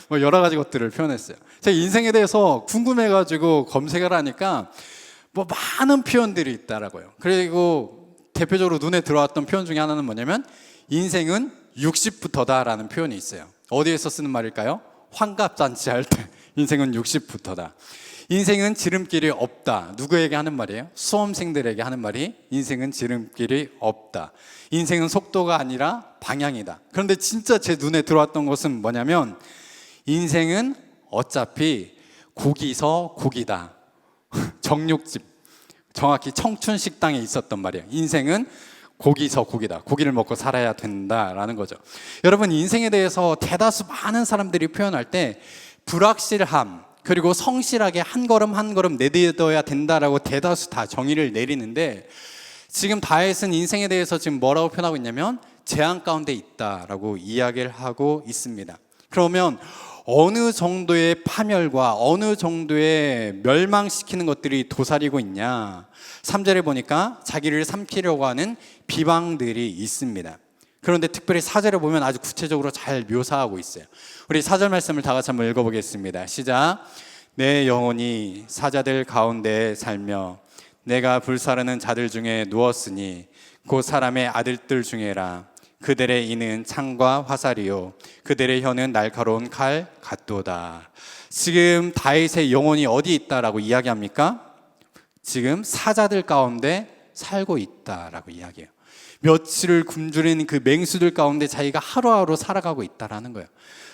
D: 뭐 여러 가지 것들을 표현했어요. 제가 인생에 대해서 궁금해가지고 검색을 하니까 뭐 많은 표현들이 있더라고요. 그리고 대표적으로 눈에 들어왔던 표현 중에 하나는 뭐냐면 인생은 60부터다라는 표현이 있어요. 어디에서 쓰는 말일까요? 환갑잔치 할 때 인생은 60부터다. 인생은 지름길이 없다. 누구에게 하는 말이에요? 수험생들에게 하는 말이 인생은 지름길이 없다. 인생은 속도가 아니라 방향이다. 그런데 진짜 제 눈에 들어왔던 것은 뭐냐면 인생은 어차피 고기서 고기다. 정육집, 정확히 청춘식당에 있었던 말이에요. 인생은 고기서 고기다. 고기를 먹고 살아야 된다라는 거죠. 여러분, 인생에 대해서 대다수 많은 사람들이 표현할 때 불확실함, 그리고 성실하게 한 걸음 한 걸음 내딛어야 된다라고 대다수 다 정의를 내리는데, 지금 다윗은 인생에 대해서 지금 뭐라고 표현하고 있냐면 재앙 가운데 있다라고 이야기를 하고 있습니다. 그러면 어느 정도의 파멸과 어느 정도의 멸망시키는 것들이 도사리고 있냐? 3절에 보니까 자기를 삼키려고 하는 비방들이 있습니다. 그런데 특별히 4절에 보면 아주 구체적으로 잘 묘사하고 있어요. 우리 4절 말씀을 다 같이 한번 읽어보겠습니다. 시작. 내 영혼이 사자들 가운데 살며 내가 불사르는 자들 중에 누웠으니 곧 사람의 아들들 중에라. 그들의 이는 창과 화살이요 그들의 혀는 날카로운 칼 같도다. 지금 다윗의 영혼이 어디 있다라고 이야기합니까? 지금 사자들 가운데 살고 있다라고 이야기해요. 며칠을 굶주린 그 맹수들 가운데 자기가 하루하루 살아가고 있다라는 거예요.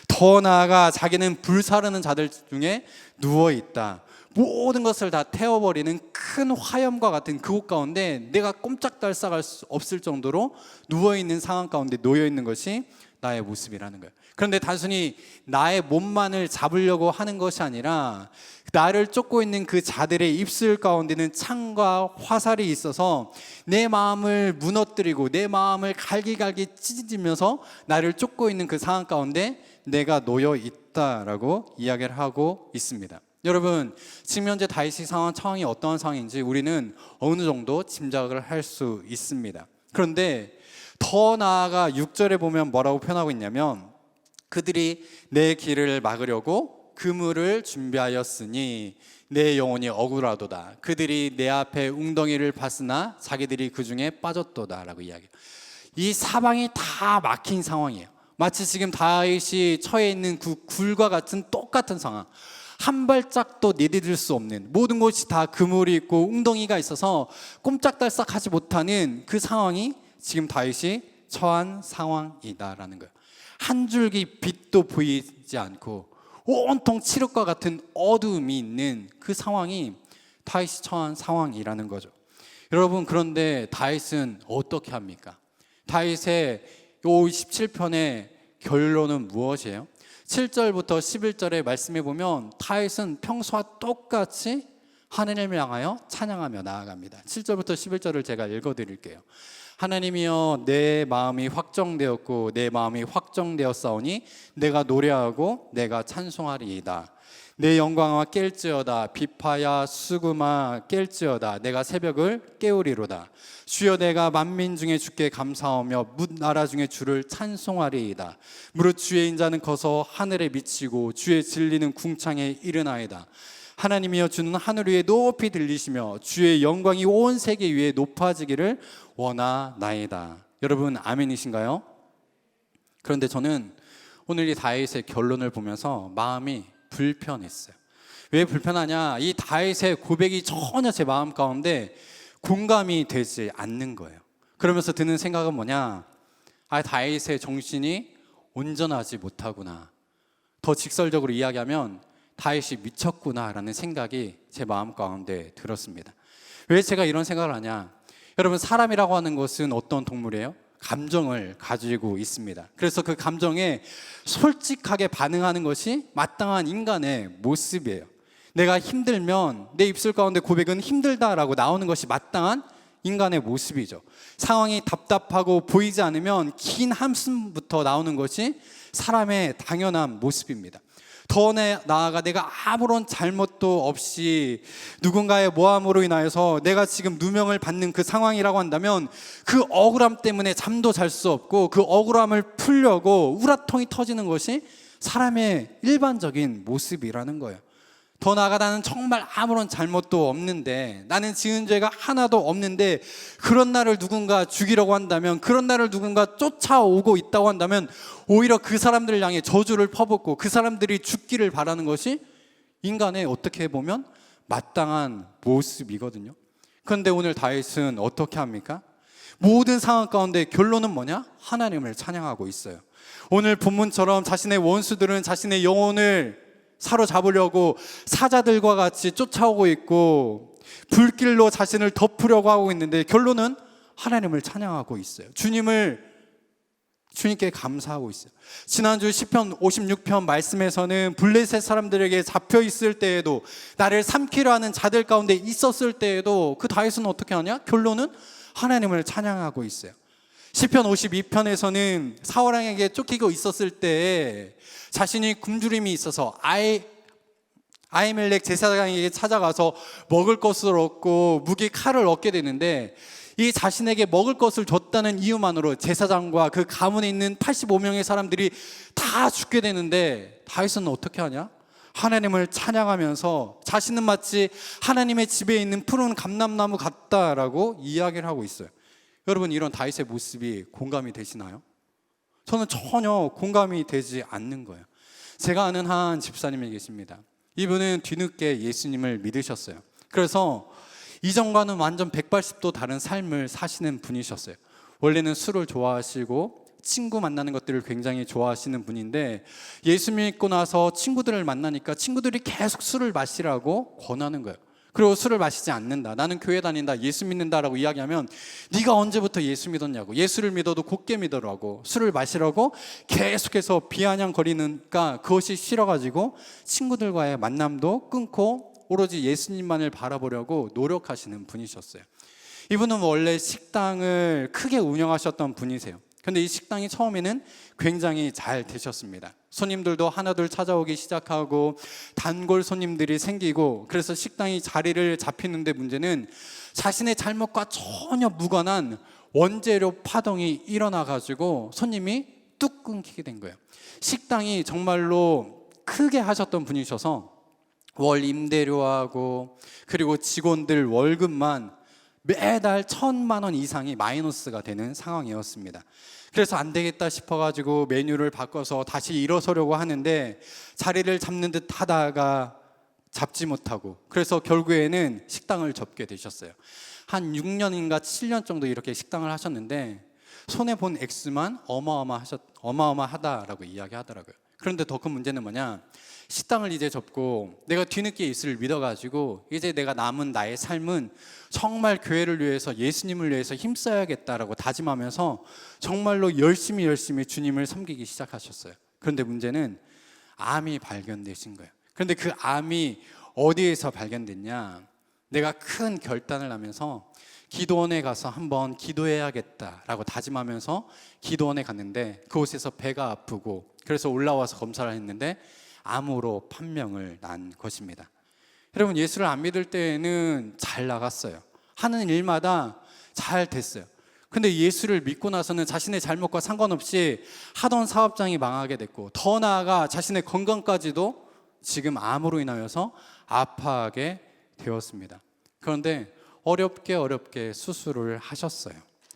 D: 더 나아가 자기는 불사르는 자들 중에 누워 있다. 모든 것을 다 태워버리는 큰 화염과 같은 그곳 가운데 내가 꼼짝달싹할 수 없을 정도로 누워있는 상황 가운데 놓여있는 것이 나의 모습이라는 거예요. 그런데 단순히 나의 몸만을 잡으려고 하는 것이 아니라 나를 쫓고 있는 그 자들의 입술 가운데는 창과 화살이 있어서 내 마음을 무너뜨리고 내 마음을 갈기갈기 찢으면서 나를 쫓고 있는 그 상황 가운데 내가 놓여 있다라고 이야기를 하고 있습니다. 여러분, 지금 현재 다윗의 상황이 어떠한 상황인지 우리는 어느 정도 짐작을 할 수 있습니다. 그런데 더 나아가 6절에 보면 뭐라고 표현하고 있냐면 그들이 내 길을 막으려고 그물을 준비하였으니 내 영혼이 억울하도다. 그들이 내 앞에 웅덩이를 봤으나 자기들이 그 중에 빠졌도다 라고 이야기해요. 이 사방이 다 막힌 상황이에요. 마치 지금 다윗이 처해 있는 그 굴과 같은 똑같은 상황. 한 발짝도 내디딜 수 없는, 모든 곳이 다 그물이 있고 웅덩이가 있어서 꼼짝달싹하지 못하는 그 상황이 지금 다윗이 처한 상황이다라는 거예요. 한 줄기 빛도 보이지 않고 온통 칠흑과 같은 어두움이 있는 그 상황이 다윗이 처한 상황이라는 거죠. 여러분, 그런데 다윗은 어떻게 합니까? 다윗의 이 17편의 결론은 무엇이에요? 7절부터 11절의 말씀해 보면 다윗은 평소와 똑같이 하나님을 향하여 찬양하며 나아갑니다. 7절부터 11절을 제가 읽어드릴게요. 하나님이여, 내 마음이 확정되었고 내 마음이 확정되었사오니 내가 노래하고 내가 찬송하리이다. 내 영광아 깰지어다. 비파야 수금아 깰지어다. 내가 새벽을 깨우리로다. 주여, 내가 만민 중에 주께 감사하며 뭇 나라 중에 주를 찬송하리이다. 무릇 주의 인자는 커서 하늘에 미치고 주의 진리는 궁창에 이르나이다. 하나님이여, 주는 하늘 위에 높이 들리시며 주의 영광이 온 세계 위에 높아지기를 원하나이다. 여러분, 아멘이신가요? 그런데 저는 오늘 이 다윗의 결론을 보면서 마음이 불편했어요. 왜 불편하냐? 이 다윗의 고백이 전혀 제 마음 가운데 공감이 되지 않는 거예요. 그러면서 드는 생각은 뭐냐? 다윗의 정신이 온전하지 못하구나. 더 직설적으로 이야기하면 다윗이 미쳤구나라는 생각이 제 마음 가운데 들었습니다. 왜 제가 이런 생각을 하냐? 여러분, 사람이라고 하는 것은 어떤 동물이에요? 감정을 가지고 있습니다. 그래서 그 감정에 솔직하게 반응하는 것이 마땅한 인간의 모습이에요. 내가 힘들면 내 입술 가운데 고백은 힘들다라고 나오는 것이 마땅한 인간의 모습이죠. 상황이 답답하고 보이지 않으면 긴 한숨부터 나오는 것이 사람의 당연한 모습입니다. 더 나아가 내가 아무런 잘못도 없이 누군가의 모함으로 인하여서 내가 지금 누명을 받는 그 상황이라고 한다면 그 억울함 때문에 잠도 잘 수 없고 그 억울함을 풀려고 우라통이 터지는 것이 사람의 일반적인 모습이라는 거예요. 더 나아가 나는 정말 아무런 잘못도 없는데, 나는 지은 죄가 하나도 없는데 그런 나를 누군가 죽이려고 한다면, 그런 나를 누군가 쫓아오고 있다고 한다면 오히려 그 사람들을 향해 저주를 퍼붓고 그 사람들이 죽기를 바라는 것이 인간의 어떻게 보면 마땅한 모습이거든요. 그런데 오늘 다윗은 어떻게 합니까? 모든 상황 가운데 결론은 뭐냐? 하나님을 찬양하고 있어요. 오늘 본문처럼 자신의 원수들은 자신의 영혼을 사로잡으려고 사자들과 같이 쫓아오고 있고 불길로 자신을 덮으려고 하고 있는데 결론은 하나님을 찬양하고 있어요. 주님께 감사하고 있어요. 지난주 시편 56편 말씀에서는 블레셋 사람들에게 잡혀 있을 때에도, 나를 삼키려 하는 자들 가운데 있었을 때에도 그 다윗은 어떻게 하냐? 결론은 하나님을 찬양하고 있어요. 시편 52편에서는 사울왕에게 쫓기고 있었을 때 자신이 굶주림이 있어서 아히멜렉 제사장에게 찾아가서 먹을 것을 얻고 무기 칼을 얻게 되는데, 이 자신에게 먹을 것을 줬다는 이유만으로 제사장과 그 가문에 있는 85명의 사람들이 다 죽게 되는데 다윗은 어떻게 하냐? 하나님을 찬양하면서 자신은 마치 하나님의 집에 있는 푸른 감람나무 같다라고 이야기를 하고 있어요. 여러분, 이런 다윗의 모습이 공감이 되시나요? 저는 전혀 공감이 되지 않는 거예요. 제가 아는 한 집사님이 계십니다. 이분은 뒤늦게 예수님을 믿으셨어요. 그래서 이전과는 완전 180도 다른 삶을 사시는 분이셨어요. 원래는 술을 좋아하시고 친구 만나는 것들을 굉장히 좋아하시는 분인데, 예수 믿고 나서 친구들을 만나니까 친구들이 계속 술을 마시라고 권하는 거예요. 그리고 술을 마시지 않는다, 나는 교회 다닌다, 예수 믿는다라고 이야기하면 네가 언제부터 예수 믿었냐고, 예수를 믿어도 곱게 믿으라고, 술을 마시라고 계속해서 비아냥거리니까 그것이 싫어가지고 친구들과의 만남도 끊고 오로지 예수님만을 바라보려고 노력하시는 분이셨어요. 이분은 원래 식당을 크게 운영하셨던 분이세요. 근데 이 식당이 처음에는 굉장히 잘 되셨습니다. 손님들도 하나둘 찾아오기 시작하고 단골 손님들이 생기고, 그래서 식당이 자리를 잡히는데 문제는 자신의 잘못과 전혀 무관한 원재료 파동이 일어나가지고 손님이 뚝 끊기게 된 거예요. 식당이 정말로 크게 하셨던 분이셔서 월 임대료하고 그리고 직원들 월급만 매달 1,000만 원 이상이 마이너스가 되는 상황이었습니다. 그래서 안 되겠다 싶어가지고 메뉴를 바꿔서 다시 일어서려고 하는데 자리를 잡는 듯 하다가 잡지 못하고, 그래서 결국에는 식당을 접게 되셨어요. 한 6년인가 7년 정도 이렇게 식당을 하셨는데 손해본 액수만 어마어마하다라고 이야기하더라고요. 그런데 더 큰 문제는 뭐냐? 식당을 이제 접고 내가 뒤늦게 예수를 믿어가지고 이제 내가 남은 나의 삶은 정말 교회를 위해서, 예수님을 위해서 힘써야겠다라고 다짐하면서 정말로 열심히 주님을 섬기기 시작하셨어요. 그런데 문제는 암이 발견되신 거예요. 그런데 그 암이 어디에서 발견됐냐? 내가 큰 결단을 하면서 기도원에 가서 한번 기도해야겠다라고 다짐하면서 기도원에 갔는데 그곳에서 배가 아프고, 그래서 올라와서 검사를 했는데 암으로 판명을 난 것입니다. 여러분, 예수를 안 믿을 때에는 잘 나갔어요. 하는 일마다 잘 됐어요. 근데 예수를 믿고 나서는 자신의 잘못과 상관없이 하던 사업장이 망하게 됐고, 더 나아가 자신의 건강까지도 지금 암으로 인하여서 아파하게 되었습니다. 그런데 어렵게 수술을 하셨어요.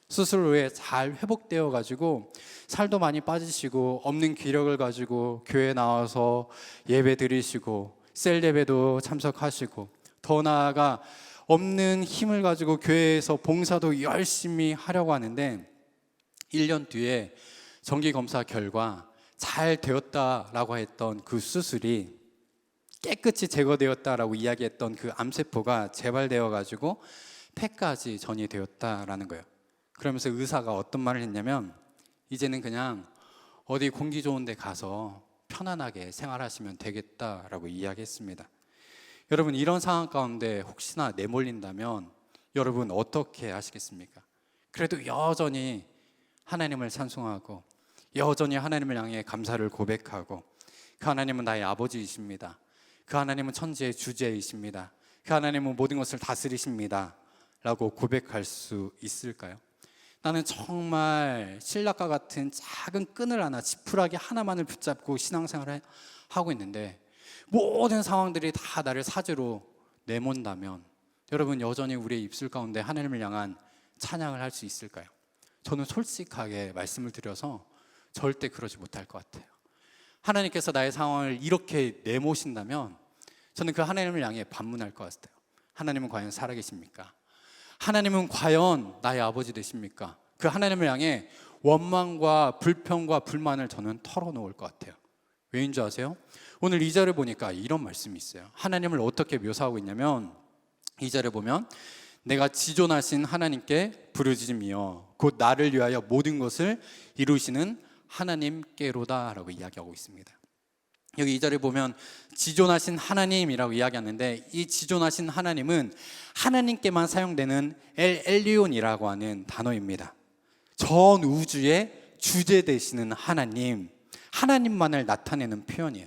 D: 수술 후에 잘 회복되어 가지고 살도 많이 빠지시고 없는 기력을 가지고 교회 나와서 예배 드리시고 셀 예배도 참석하시고 더 나아가 없는 힘을 가지고 교회에서 봉사도 열심히 하려고 하는데 1년 뒤에 정기검사 결과 잘 되었다라고 했던 그 수술이 깨끗이 제거되었다라고 이야기했던 그 암세포가 재발되어 가지고 폐까지 전이 되었다라는 거예요. 그러면서 의사가 어떤 말을 했냐면 이제는 그냥 어디 공기 좋은 데 가서 편안하게 생활하시면 되겠다라고 이야기했습니다. 여러분, 이런 상황 가운데 혹시나 내몰린다면 여러분 어떻게 하시겠습니까? 그래도 여전히 하나님을 찬송하고 여전히 하나님을 향해 감사를 고백하고 그 하나님은 나의 아버지이십니다. 그 하나님은 천지의 주제이십니다. 그 하나님은 모든 것을 다스리십니다 라고 고백할 수 있을까요? 나는 정말 신랑과 같은 작은 끈을 하나, 지푸라기 하나만을 붙잡고 신앙생활을 하고 있는데 모든 상황들이 다 나를 사지로 내몬다면 여러분 여전히 우리의 입술 가운데 하나님을 향한 찬양을 할 수 있을까요? 저는 솔직하게 말씀을 드려서 절대 그러지 못할 것 같아요. 하나님께서 나의 상황을 이렇게 내모신다면 저는 그 하나님을 향해 반문할 것 같아요. 하나님은 과연 살아계십니까? 하나님은 과연 나의 아버지 되십니까? 그 하나님을 향해 원망과 불평과 불만을 저는 털어놓을 것 같아요. 왜인 줄 아세요? 오늘 2절을 보니까 이런 말씀이 있어요. 하나님을 어떻게 묘사하고 있냐면 2절에 보면 내가 지존하신 하나님께 부르짖으며 곧 나를 위하여 모든 것을 이루시는 하나님께로다 라고 이야기하고 있습니다. 여기 2절에 보면 지존하신 하나님이라고 이야기하는데 이 지존하신 하나님은 하나님께만 사용되는 엘 엘리온이라고 하는 단어입니다. 전 우주의 주제 되시는 하나님, 하나님만을 나타내는 표현이에요.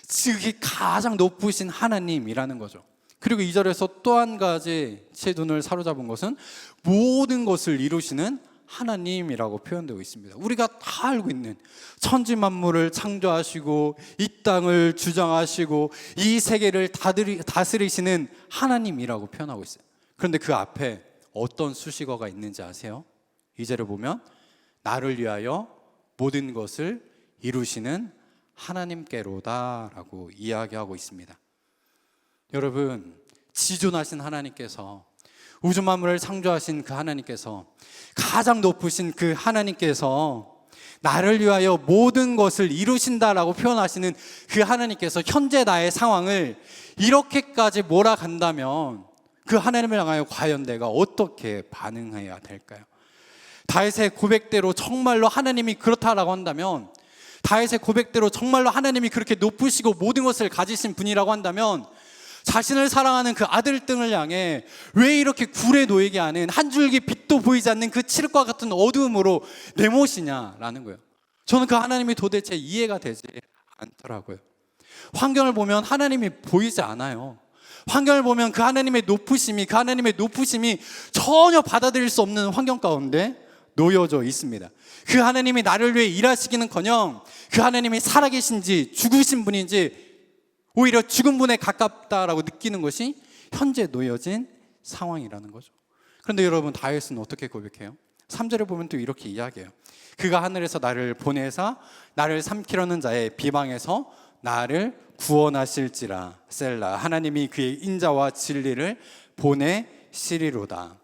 D: 즉 가장 높으신 하나님이라는 거죠. 그리고 2절에서 또 한 가지 제 눈을 사로잡은 것은 모든 것을 이루시는 하나님이라고 표현되고 있습니다. 우리가 다 알고 있는 천지 만물을 창조하시고 이 땅을 주장하시고 이 세계를 다스리시는 하나님이라고 표현하고 있어요. 그런데 그 앞에 어떤 수식어가 있는지 아세요? 2절을 보면 나를 위하여 모든 것을 이루시는 하나님께로다 라고 이야기하고 있습니다. 여러분, 지존하신 하나님께서 우주 만물을 창조하신 그 하나님께서 가장 높으신 그 하나님께서 나를 위하여 모든 것을 이루신다라고 표현하시는 그 하나님께서 현재 나의 상황을 이렇게까지 몰아간다면 그 하나님을 향하여 과연 내가 어떻게 반응해야 될까요? 다윗의 고백대로 정말로 하나님이 그렇다라고 한다면, 다윗의 고백대로 정말로 하나님이 그렇게 높으시고 모든 것을 가지신 분이라고 한다면 자신을 사랑하는 그 아들 등을 향해 왜 이렇게 굴에 놓이게 하는 한 줄기 빛도 보이지 않는 그 칠흑과 같은 어두움으로 내모시냐라는 거예요. 저는 그 하나님이 도대체 이해가 되지 않더라고요. 환경을 보면 하나님이 보이지 않아요. 환경을 보면 그 하나님의 높으심이 전혀 받아들일 수 없는 환경 가운데 놓여져 있습니다. 그 하나님이 나를 위해 일하시기는커녕 그 하나님이 살아계신지 죽으신 분인지 오히려 죽은 분에 가깝다라고 느끼는 것이 현재 놓여진 상황이라는 거죠. 그런데 여러분, 다윗은 어떻게 고백해요? 3절에 보면 또 이렇게 이야기해요. 그가 하늘에서 나를 보내사 나를 삼키려는 자의 비방에서 나를 구원하실지라. 셀라. 하나님이 그의 인자와 진리를 보내시리로다.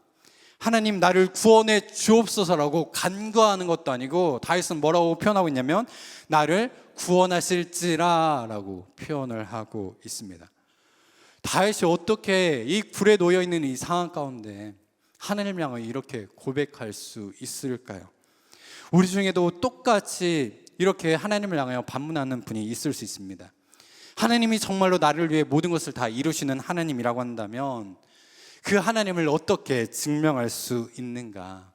D: 하나님 나를 구원해 주옵소서라고 간구하는 것도 아니고 다윗은 뭐라고 표현하고 있냐면 나를 구원하실지라 라고 표현을 하고 있습니다. 다윗이 어떻게 이 불에 놓여있는 이 상황 가운데 하나님을 향해 이렇게 고백할 수 있을까요? 우리 중에도 똑같이 이렇게 하나님을 향하여 반문하는 분이 있을 수 있습니다. 하나님이 정말로 나를 위해 모든 것을 다 이루시는 하나님이라고 한다면 그 하나님을 어떻게 증명할 수 있는가?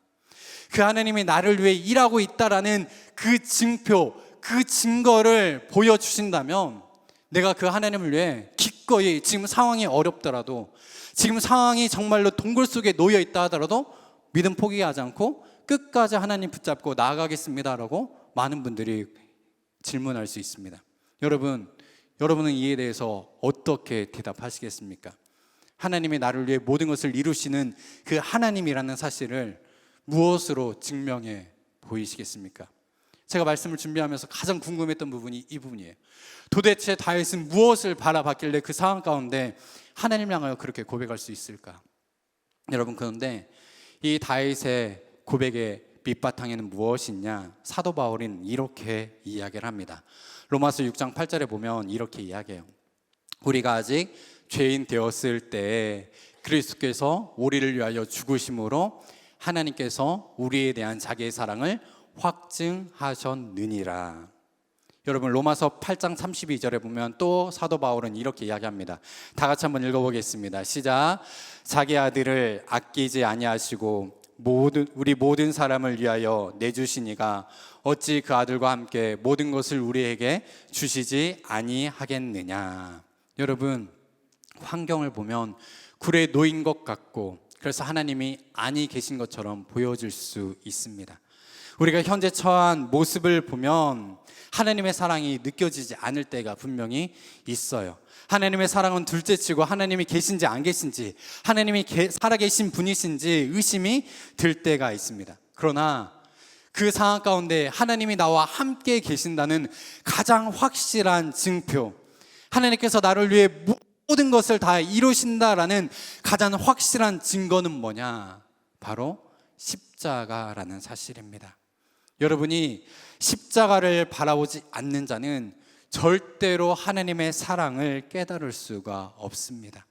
D: 그 하나님이 나를 위해 일하고 있다라는 그 증표, 그 증거를 보여주신다면 내가 그 하나님을 위해 기꺼이 지금 상황이 어렵더라도, 지금 상황이 정말로 동굴 속에 놓여 있다 하더라도 믿음 포기하지 않고 끝까지 하나님 붙잡고 나아가겠습니다라고 많은 분들이 질문할 수 있습니다. 여러분은 이에 대해서 어떻게 대답하시겠습니까? 하나님이 나를 위해 모든 것을 이루시는 그 하나님이라는 사실을 무엇으로 증명해 보이시겠습니까? 제가 말씀을 준비하면서 가장 궁금했던 부분이 이 부분이에요. 도대체 다윗은 무엇을 바라봤길래 그 상황 가운데 하나님을 향하여 그렇게 고백할 수 있을까? 여러분, 그런데 이 다윗의 고백의 밑바탕에는 무엇이 있냐? 사도 바울은 이렇게 이야기를 합니다. 로마서 6장 8절에 보면 이렇게 이야기해요. 우리가 아직 죄인 되었을 때 그리스도께서 우리를 위하여 죽으심으로 하나님께서 우리에 대한 자기의 사랑을 확증하셨느니라. 여러분, 로마서 8장 32절에 보면 또 사도 바울은 이렇게 이야기합니다. 다 같이 한번 읽어보겠습니다. 시작. 자기 아들을 아끼지 아니하시고 우리 모든 사람을 위하여 내주시니가 어찌 그 아들과 함께 모든 것을 우리에게 주시지 아니하겠느냐. 여러분, 환경을 보면 굴에 놓인 것 같고 그래서 하나님이 아니 계신 것처럼 보여질 수 있습니다. 우리가 현재 처한 모습을 보면 하나님의 사랑이 느껴지지 않을 때가 분명히 있어요. 하나님의 사랑은 둘째치고 하나님이 계신지 안 계신지, 하나님이 살아계신 분이신지 의심이 들 때가 있습니다. 그러나 그 상황 가운데 하나님이 나와 함께 계신다는 가장 확실한 증표, 하나님께서 나를 위해 모든 것을 다 이루신다라는 가장 확실한 증거는 뭐냐? 바로 십자가라는 사실입니다. 여러분이 십자가를 바라보지 않는 자는 절대로 하나님의 사랑을 깨달을 수가 없습니다.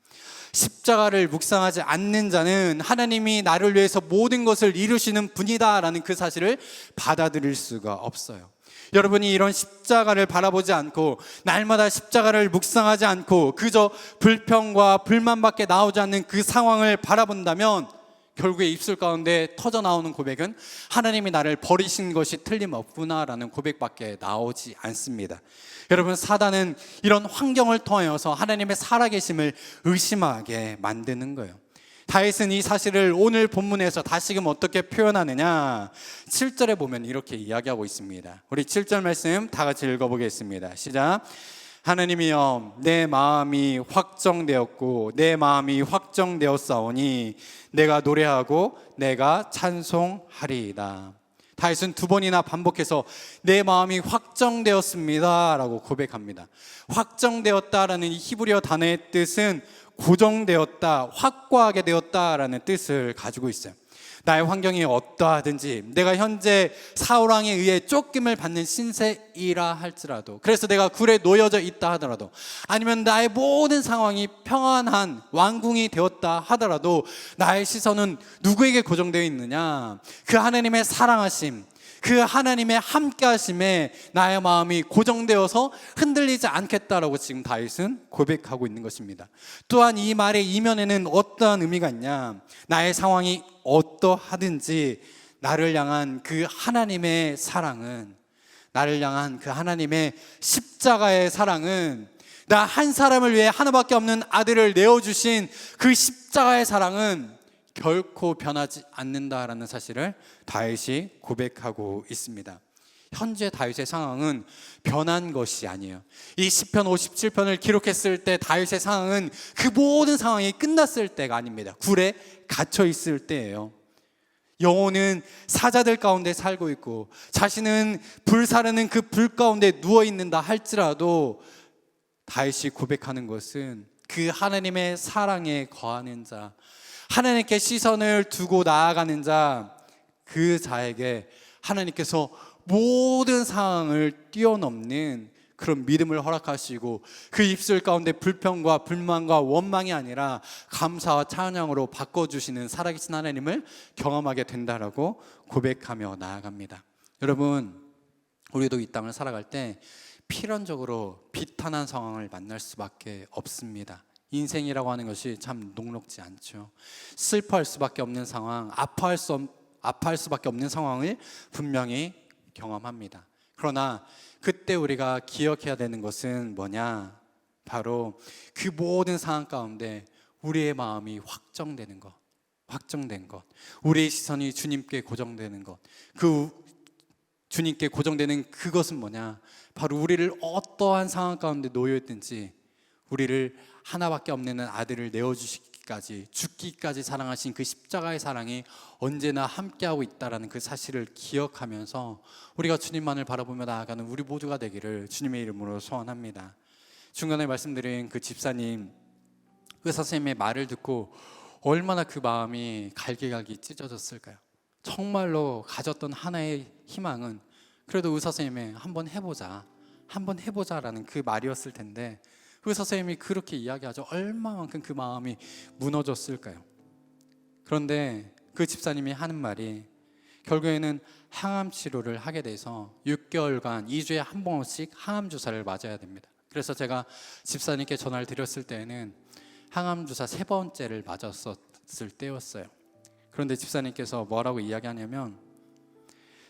D: 십자가를 묵상하지 않는 자는 하나님이 나를 위해서 모든 것을 이루시는 분이다라는 그 사실을 받아들일 수가 없어요. 여러분이 이런 십자가를 바라보지 않고 날마다 십자가를 묵상하지 않고 그저 불평과 불만밖에 나오지 않는 그 상황을 바라본다면 결국에 입술 가운데 터져 나오는 고백은 하나님이 나를 버리신 것이 틀림없구나라는 고백밖에 나오지 않습니다. 여러분, 사단은 이런 환경을 통하여서 하나님의 살아계심을 의심하게 만드는 거예요. 다윗은 이 사실을 오늘 본문에서 다시금 어떻게 표현하느냐? 7절에 보면 이렇게 이야기하고 있습니다. 우리 7절 말씀 다 같이 읽어보겠습니다. 시작. 하나님이여, 내 마음이 확정되었고 내 마음이 확정되었사오니 내가 노래하고 내가 찬송하리이다. 다윗은 두 번이나 반복해서 내 마음이 확정되었습니다 라고 고백합니다. 확정되었다라는 이 히브리어 단어의 뜻은 고정되었다, 확고하게 되었다라는 뜻을 가지고 있어요. 나의 환경이 어떠하든지, 내가 현재 사울왕에 의해 쫓김을 받는 신세이라 할지라도, 그래서 내가 굴에 놓여져 있다 하더라도, 아니면 나의 모든 상황이 평안한 왕궁이 되었다 하더라도 나의 시선은 누구에게 고정되어 있느냐? 그 하나님의 사랑하심, 그 하나님의 함께하심에 나의 마음이 고정되어서 흔들리지 않겠다라고 지금 다윗은 고백하고 있는 것입니다. 또한 이 말의 이면에는 어떠한 의미가 있냐? 나의 상황이 어떠하든지 나를 향한 그 하나님의 사랑은, 나를 향한 그 하나님의 십자가의 사랑은, 나 한 사람을 위해 하나밖에 없는 아들을 내어주신 그 십자가의 사랑은 결코 변하지 않는다라는 사실을 다윗이 고백하고 있습니다. 현재 다윗의 상황은 변한 것이 아니에요. 이 시편 57편을 기록했을 때 다윗의 상황은 그 모든 상황이 끝났을 때가 아닙니다. 굴에 갇혀 있을 때예요. 영혼은 사자들 가운데 살고 있고 자신은 불사르는 그 불 가운데 누워 있는다 할지라도 다윗이 고백하는 것은 그 하나님의 사랑에 거하는 자, 하나님께 시선을 두고 나아가는 자, 그 자에게 하나님께서 모든 상황을 뛰어넘는 그런 믿음을 허락하시고 그 입술 가운데 불평과 불만과 원망이 아니라 감사와 찬양으로 바꿔주시는 살아계신 하나님을 경험하게 된다라고 고백하며 나아갑니다. 여러분, 우리도 이 땅을 살아갈 때 필연적으로 비탄한 상황을 만날 수밖에 없습니다. 인생이라고 하는 것이 참 녹록지 않죠. 슬퍼할 수밖에 없는 상황, 아파할 수밖에 없는 상황을 분명히 경험합니다. 그러나 그때 우리가 기억해야 되는 것은 뭐냐? 바로 그 모든 상황 가운데 우리의 마음이 확정되는 것, 확정된 것, 우리의 시선이 주님께 고정되는 것, 그 주님께 고정되는 그것은 뭐냐? 바로 우리를 어떠한 상황 가운데 놓여 있든지 우리를 하나밖에 없는 아들을 내어주시기 죽기까지 사랑하신 그 십자가의 사랑이 언제나 함께하고 있다라는 그 사실을 기억하면서 우리가 주님만을 바라보며 나아가는 우리 모두가 되기를 주님의 이름으로 소원합니다. 중간에 말씀드린 그 집사님, 의사 선생님의 말을 듣고 얼마나 그 마음이 갈기갈기 찢어졌을까요? 정말로 가졌던 하나의 희망은 그래도 의사 선생님의 한번 해보자라는 그 말이었을 텐데, 의사 선생님이 그렇게 이야기하죠. 얼마만큼 그 마음이 무너졌을까요? 그런데 그 집사님이 하는 말이 결국에는 항암 치료를 하게 돼서 6개월간 2주에 한 번씩 항암 주사를 맞아야 됩니다. 그래서 제가 집사님께 전화를 드렸을 때는 항암 주사 3번째를 맞았을 때였어요. 그런데 집사님께서 뭐라고 이야기하냐면,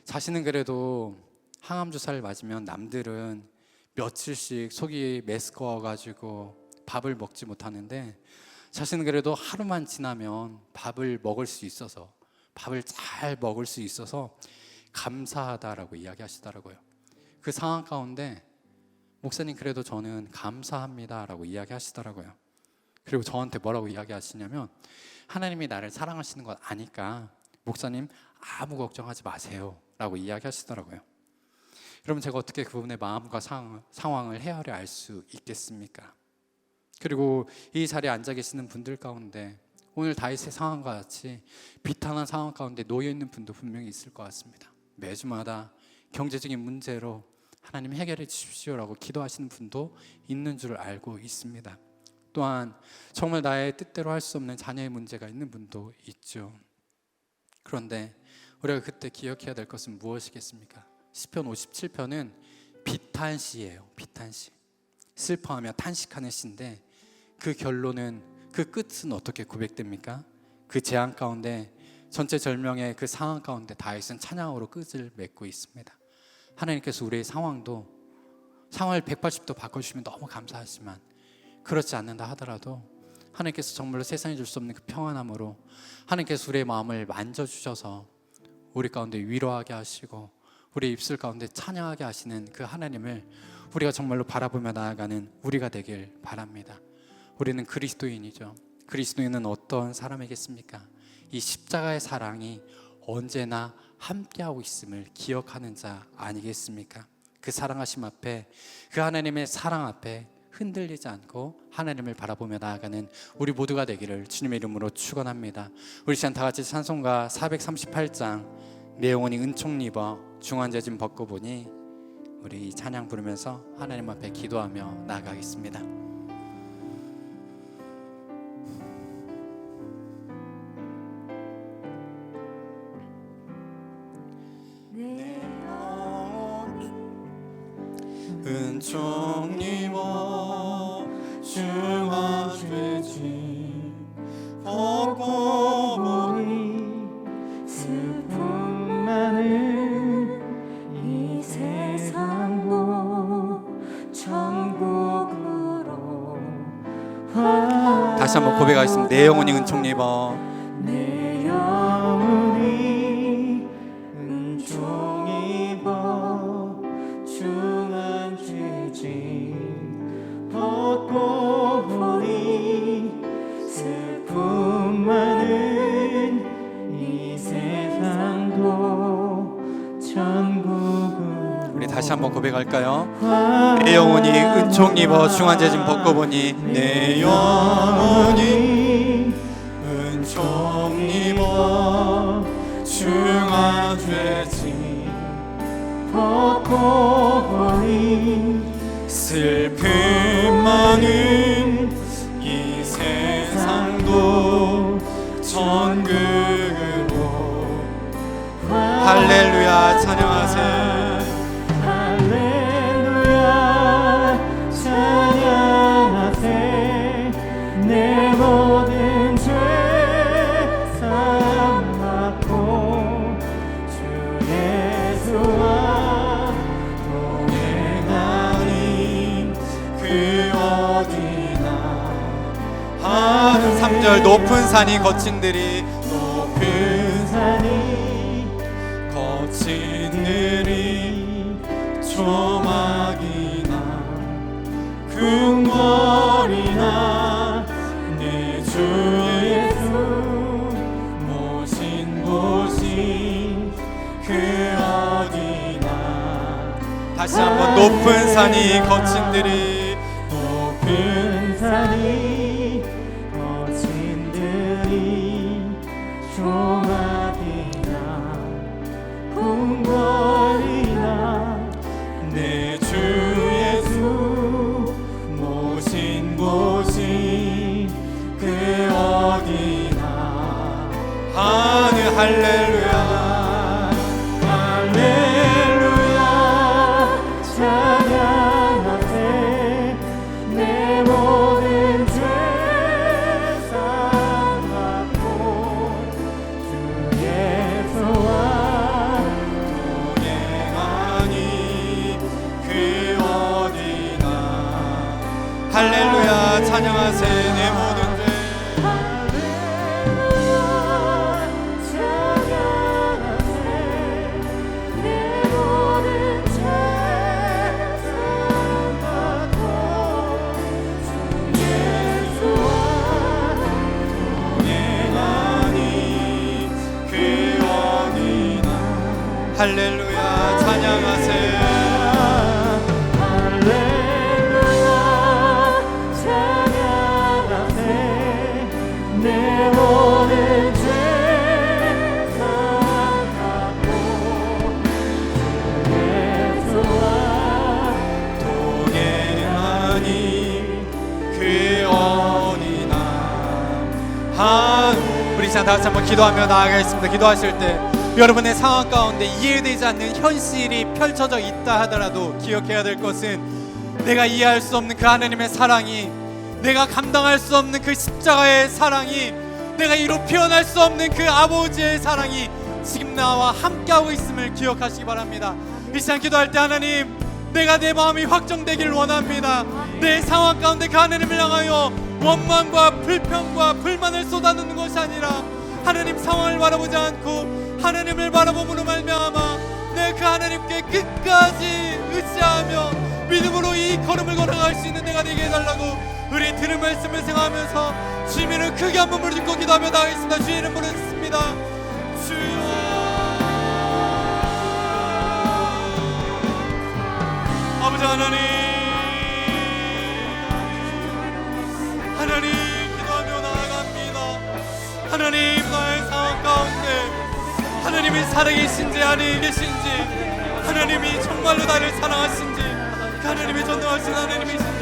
D: 자신은 그래도 항암 주사를 맞으면 남들은 며칠씩 속이 메스꺼워가지고 밥을 먹지 못하는데 자신은 그래도 하루만 지나면 밥을 잘 먹을 수 있어서 감사하다라고 이야기하시더라고요. 그 상황 가운데 목사님, 그래도 저는 감사합니다라고 이야기하시더라고요. 그리고 저한테 뭐라고 이야기하시냐면, 하나님이 나를 사랑하시는 것 아니까 목사님 아무 걱정하지 마세요 라고 이야기하시더라고요. 여러분, 제가 어떻게 그분의 마음과 상황을 헤아려 알 수 있겠습니까? 그리고 이 자리에 앉아 계시는 분들 가운데 오늘 다윗의 상황과 같이 비탄한 상황 가운데 놓여 있는 분도 분명히 있을 것 같습니다. 매주마다 경제적인 문제로 하나님 해결해 주십시오라고 기도하시는 분도 있는 줄 알고 있습니다. 또한 정말 나의 뜻대로 할 수 없는 자녀의 문제가 있는 분도 있죠. 그런데 우리가 그때 기억해야 될 것은 무엇이겠습니까? 시편 57편은 비탄시예요. 비탄시. 슬퍼하며 탄식하는 시인데, 그 결론은, 그 끝은 어떻게 고백됩니까? 그 재앙 가운데, 전체절명의 그 상황 가운데 다윗은 찬양으로 끝을 맺고 있습니다. 하나님께서 우리의 상황을 180도 바꿔주시면 너무 감사하지만, 그렇지 않는다 하더라도 하나님께서 정말로 세상에 줄 수 없는 그 평안함으로 하나님께서 우리의 마음을 만져주셔서 우리 가운데 위로하게 하시고 우리의 입술 가운데 찬양하게 하시는 그 하나님을 우리가 정말로 바라보며 나아가는 우리가 되길 바랍니다. 우리는 그리스도인이죠. 그리스도인은 어떤 사람이겠습니까? 이 십자가의 사랑이 언제나 함께하고 있음을 기억하는 자 아니겠습니까? 그 사랑하심 앞에, 그 하나님의 사랑 앞에 흔들리지 않고 하나님을 바라보며 나아가는 우리 모두가 되기를 주님의 이름으로 축원합니다. 우리 시간 다 같이 찬송가 438장 내 영혼이 은총 입어 중환자진 벗고 보니, 우리 이 찬양 부르면서 하나님 앞에 기도하며 나아가겠습니다. 은총 입어 중환자진 벗고 보니
A: 슬픔 많은 이 세상도 천국으로
D: 다시 한번 고백하겠습니다. 내 영혼이 은총 입어.
A: 내 영혼이 은총 입어 중한 죄짐 벗고 보니 슬픔 많은 이 세상도 천국으로.
D: 우리 다시 한번 고백할까요? 내 영혼이 은총 입어 중한 죄짐 벗고 보니, 내 영혼이 은총 입어 중한 죄짐
A: 벗고 보니
D: 슬픔 많은 이 세상도 천국으로. 할렐루야 찬양하세요.
A: 할렐루야 찬양하세. 내 모든 죄 사함 받고 주 예수와
D: 동행하니 그 어디나. 3절 높은 산이 거친들이,
A: 높은 산이
D: 거친들이 조막이나
A: 궁궐이나
D: 내 주의 다시 한번 높은 산이 거친 들이
A: 높은 산이 거친 들이 조막이나 궁궐이나 내 주 예수 모신 곳이 그 어디나
D: 하늘 할렐루야
A: 할렐루야 찬양하세 내 모든 죄 사함받고 주의 소원
D: 동행하니 그 어디나 할렐루야 찬양하세 내 모든 죄 할렐루야 찬양하세
A: 할렐루야 찬양하세 내 모든 죄 사함받고 주의 소원
D: 동행하니 그 어디나 우리 자 다시 한번 기도하며 나아가겠습니다. 기도하실 때 여러분의 상황 가운데 이해되지 않는 현실이 펼쳐져 있다 하더라도 기억해야 될 것은 내가 이해할 수 없는 그 하나님의 사랑이, 내가 감당할 수 없는 그 십자가의 사랑이, 내가 이루 표현할 수 없는 그 아버지의 사랑이 지금 나와 함께하고 있음을 기억하시기 바랍니다. 이 시간 기도할 때 하나님, 내가 내 마음이 확정되기를 원합니다. 내 상황 가운데 그 하나님을 향하여 원망과 불평과 불만을 쏟아놓는 것이 아니라 하나님 상황을 바라보지 않고 하나님을 바라봄으로 말미암아 내 그 하나님께 끝까지 의지하며 믿음으로 이 걸음을 걸어갈 수 있는 내가 되게 해달라고 우리 들은 말씀을 생각하면서 주님을 크게 한 번을 듣고 기도하며 나가겠습니다. 주의 이름으로 듣습니다. 주여 아버지 하나님 기도하며 나아갑니다. 하나님 나의 상황 가운데 하나님이 살아계신지 아니 계신지 하나님이 정말로 나를 사랑하신지 그 하나님이 전능하신 하나님이신지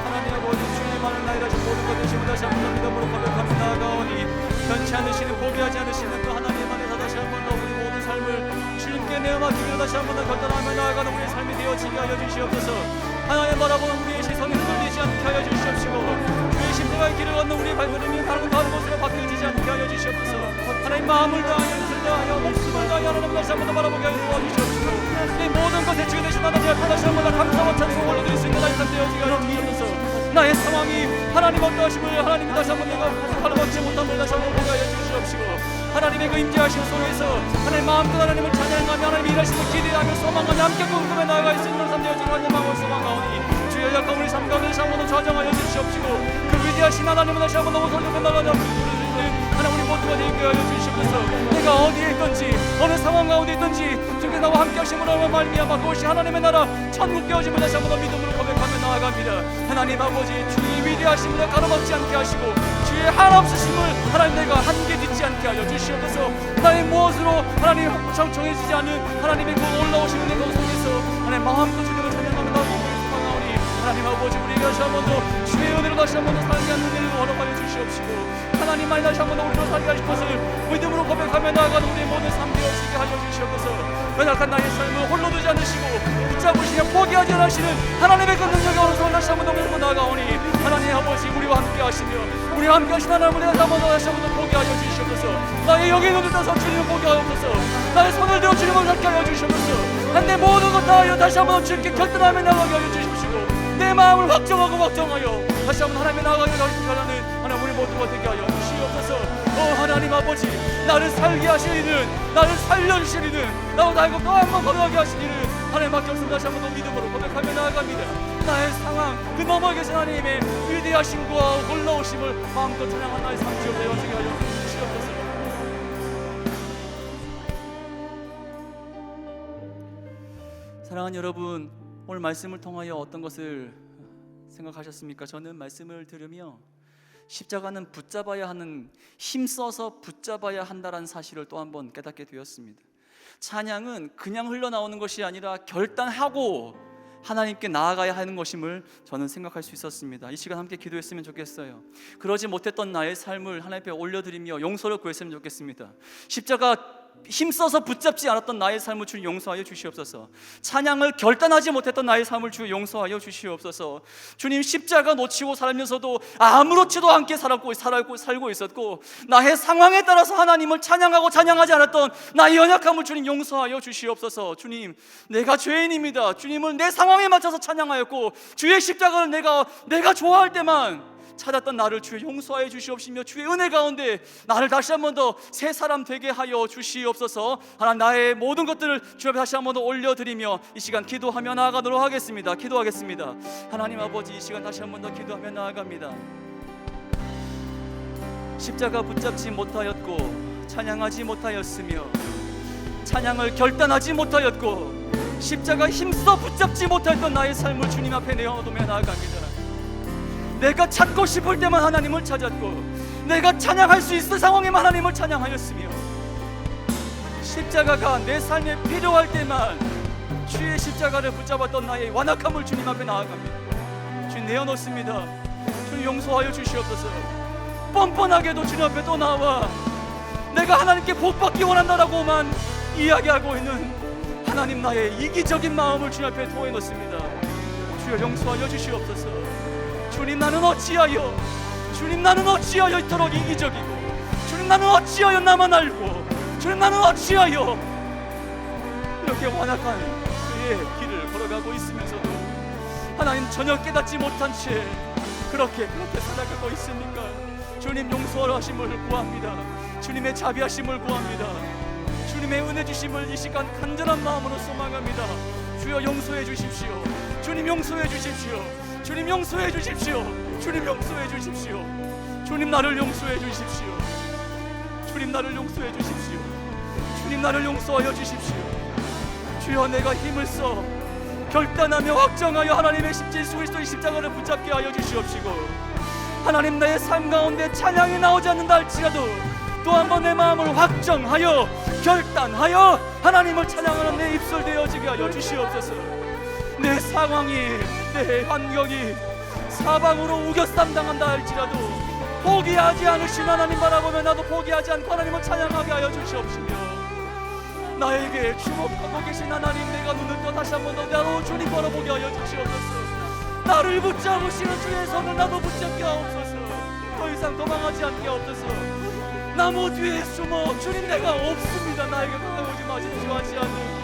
C: 하나님 아버지 주님만은 나의 다시 모든 것 되시고 다시 한번 믿음으로 고백하며 나아가오니 변치 않으시는 포기하지 않으시는 그 하나님 안에서 다시 한번 더 우리 모든 삶을 주님께 내어맡기기로 다시 한번 더 결단하며 나아가는 우리의 삶이 되어지게 하여 주시옵소서. 하나님 바라보는 우리의 시선이 흔들리지 않게 하여 주시옵시고 주의 십자가의 길을 걷는 우리의 발걸음이 다른 곳으로 바뀌어지지 않게 하여 주시옵소서. 하나님 마음을 다하여 뜻을 다하여 목숨을 다하여 하나님 다시 한번 더 바라보게 하여 도와주시옵시고 이 모든 것에 주인 되신 하나님 앞에 다시 한번 더 감사와 찬송을 올려드릴 수 있는 날이 되어지게 하여 주시옵소서. 나의 상황이 하나님 어떠하심을 하나님이 다시 한번 내가 바라보지 못함을 다시 한번 보게 하여 주시옵시고 하나님의 그 임재하심 속에서 하나님 마음껏 하나님을 찬양하며 하나님의 일하심을 기대하며 소망하며 함께 궁금해 나아갈 수 있는 삶 되어지게 하는 마음을 소망하오니 주여 약간 우리 삶 가운데 다시 한번 더 좌정하여 주시옵시고 그 위대하신 하나님을 다시 한번 더 오솔되며 나가자 하나님 우리 모두가 되게 하여 주시옵소서. 내가 어디에 있든지 어느 상황 가운데 있든지 주께 나와 함께 하심으로 말미암아 그것이 하나님의 나라 천국 되어짐을 다시 한번 더 믿음으로 고백하며 나아갑니다. 하나님 아버지 주의 위대하심을 내가 가로막지 않게 하시고 주의 한없으심을 하나님 내가 한계 짓지 않게 하여 주시옵소서. 나의 무엇으로 하나님 정해지지 않은 하나님의 그 올라오시는 내 속에서 하나님 마음껏 주님을 찬양하며 나아가고 하나님 아버지 우리에게 다시 한번 더 주의 은혜로 다시 한번 더 살게 하는 은혜를 허락하여 주시옵시고 하나님만이 다시 한번 더 우리로 살게 하실 것을 믿음으로 고백하며 나아가는 우리의 모든 삶 되어지게 하여 주시옵소서. 연약한 나의 삶을 홀로 두지 않으시고 붙잡으시며 포기하지 않으시는 하나님의 그 능력의 오른손을 다시 한번 더 밀고 나아가오니 하나님 아버지 우리와 함께 하시며 우리와 함께 하신 하나님을 다시 한번 더 포기하여 주시옵소서. 나의 영의 눈을 떠서 주님을 포기하옵소서. 나의 손을 대어 주님을 살게 하여 주시옵소서. 내 모든 것 다하여 다시 한번 주님께 결단하며 나가게 하여 주시옵시고 내 마음을 확정하여 다시 한번 하나님의 나아가게 하는 하나님 우리 모두가 되게 하여 주시옵소서. 하나님 아버지 나를 살게 하시는 나를 살려주시는 나로 하여금 또 한 번 걸어가게 하시기를 하나님 맡겼습니다. 다시 한번 더 믿음으로 고백하며 나아갑니다. 나의 상황 그 너머에 계신 하나님의 위대하심과 놀라우심을 마음껏 찬양한 나의 삶 되어지게 하여 주시옵소서. 사랑하는 여러분, 오늘 말씀을 통하여 어떤 것을 생각하셨습니까? 저는 말씀을 들으며 십자가는 붙잡아야 하는, 힘써서 붙잡아야 한다는 사실을 또 한 번 깨닫게 되었습니다. 찬양은 그냥 흘러나오는 것이 아니라 결단하고 하나님께 나아가야 하는 것임을 저는 생각할 수 있었습니다. 이 시간 함께 기도했으면 좋겠어요. 그러지 못했던 나의 삶을 하나님 앞에 올려드리며 용서를 구했으면 좋겠습니다. 십자가 힘써서 붙잡지 않았던 나의 삶을 주님 용서하여 주시옵소서. 찬양을 결단하지 못했던 나의 삶을 주 용서하여 주시옵소서. 주님, 십자가 놓치고 살면서도 아무렇지도 않게 살고 있었고, 나의 상황에 따라서 하나님을 찬양하고 찬양하지 않았던 나의 연약함을 주님 용서하여 주시옵소서. 주님, 내가 죄인입니다. 주님을 내 상황에 맞춰서 찬양하였고, 주의 십자가를 내가 좋아할 때만 찾았던 나를 주의 용서하여 주시옵시며, 주의 은혜 가운데 나를 다시 한 번 더 새 사람 되게 하여 주시옵소서. 하나님, 나의 모든 것들을 주 앞에 다시 한 번 더 올려드리며 이 시간 기도하며 나아가도록 하겠습니다. 기도하겠습니다. 하나님 아버지, 이 시간 다시 한 번 더 기도하며 나아갑니다. 십자가 붙잡지 못하였고 찬양하지 못하였으며, 찬양을 결단하지 못하였고 십자가 힘써 붙잡지 못했던 나의 삶을 주님 앞에 내어놓으며 나아갑니다. 내가 찾고 싶을 때만 하나님을 찾았고, 내가 찬양할 수 있을 상황에만 하나님을 찬양하였으며, 십자가가 내 삶에 필요할 때만 주의 십자가를 붙잡았던 나의 완악함을 주님 앞에 나아갑니다. 주님 내어놓습니다. 주님 용서하여 주시옵소서. 뻔뻔하게도 주님 앞에 또 나와 내가 하나님께 복받기 원한다라고만 이야기하고 있는 하나님, 나의 이기적인 마음을 주님 앞에 토해놓습니다. 주여 용서하여 주시옵소서. 주님, 나는 어찌하여 이토록 이기적이고, 주님, 나는 어찌하여 나만 알고, 주님, 나는 어찌하여 이렇게 완악한 그의 길을 걸어가고 있으면서도 하나님 전혀 깨닫지 못한 채 그렇게 살아가고 있습니까? 주님, 용서하심을 구합니다. 주님의 자비하심을 구합니다. 주님의 은혜 주심을 이 시간 간절한 마음으로 소망합니다. 주여 용서해 주십시오. 주님 용서해 주십시오. 주님 용서해 주십시오. 주님 용서해 주십시오. 주님 나를 용서해 주십시오. 주님 나를 용서해 주십시오. 주님 나를 용서하여 주십시오. 주여, 내가 힘을 써 결단하며 확정하여 하나님의 예수 그리스도의 십자가를 붙잡게 하여 주시옵시고, 하나님, 나의 삶 가운데 찬양이 나오지 않는다 할지라도 또 한 번 내 마음을 확정하여 결단하여 하나님을 찬양하는 내 입술 되어지게 하여 주시옵소서. 내 상황이, 내 환경이 사방으로 우겨쌈당한다 할지라도 포기하지 않으신 하나님 바라보며 나도 포기하지 않고 하나님을 찬양하게 하여 주시옵시며, 나에게 주목하고 계신 하나님, 내가 눈을 떠 다시 한 번 더 나도 주님 바라보게 하여 주시옵소서. 나를 붙잡으시는 주의 손을 나도 붙잡게 하옵소서. 더 이상 도망하지 않게 하옵소서. 나무 뒤에 숨어 주님, 내가 없습니다. 나에게 가까우지 마시고 하지 않는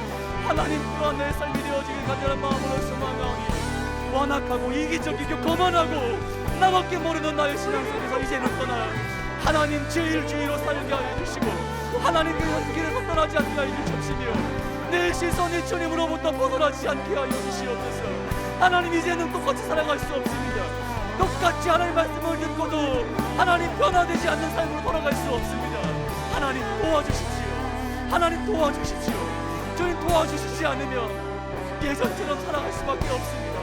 C: 하나님, 또한 내 삶이 되어지길 간절한 마음으로 소망하오니, 완악하고 이기적이고 거만하고 나밖에 모르는 나의 신앙 속에서 이제는 떠나 하나님 제일주의로 살게 하여 주시고, 하나님의 연길에서 떠나지 않게 하여 주시며, 내 시선이 주님으로부터 벗어나지 않게 하여 주시옵소서. 하나님, 이제는 똑같이 살아갈 수 없습니다. 똑같이 하나님 말씀을 듣고도 하나님 변화되지 않는 삶으로 돌아갈 수 없습니다. 하나님 도와주십시오. 하나님 도와주십시오. 주님 도와주시지 않으면 예전처럼 살아갈 수밖에 없습니다.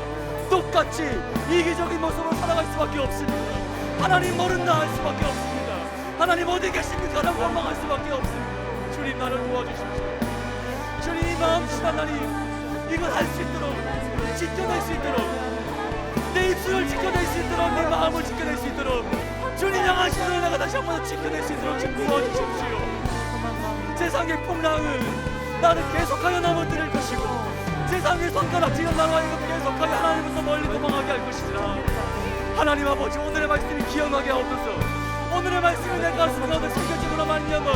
C: 똑같이 이기적인 모습으로 살아갈 수밖에 없습니다. 하나님 모른다 할 수밖에 없습니다. 하나님 어디 계십니까? 라고 원망할 수밖에 없습니다. 주님, 나를 도와주십시오. 주님, 이 마음씨 하나님, 이걸 할 수 있도록, 지켜낼 수 있도록, 내 입술을 지켜낼 수 있도록, 내 마음을 지켜낼 수 있도록, 주님 향하신 손을 내가 다시 한번 지켜낼 수 있도록 주님 도와주십시오. 세상의 풍랑은 나를 계속하여 넘어뜨릴 것이고, 세상의 손가락질은 나로 하여금 계속하여 하나님부터 멀리 도망하게 할 것이라. 하나님 아버지, 오늘의 말씀이 기억나게 하옵소서. 오늘의 말씀이 내 가슴 가운데 새겨짐으로 말미암아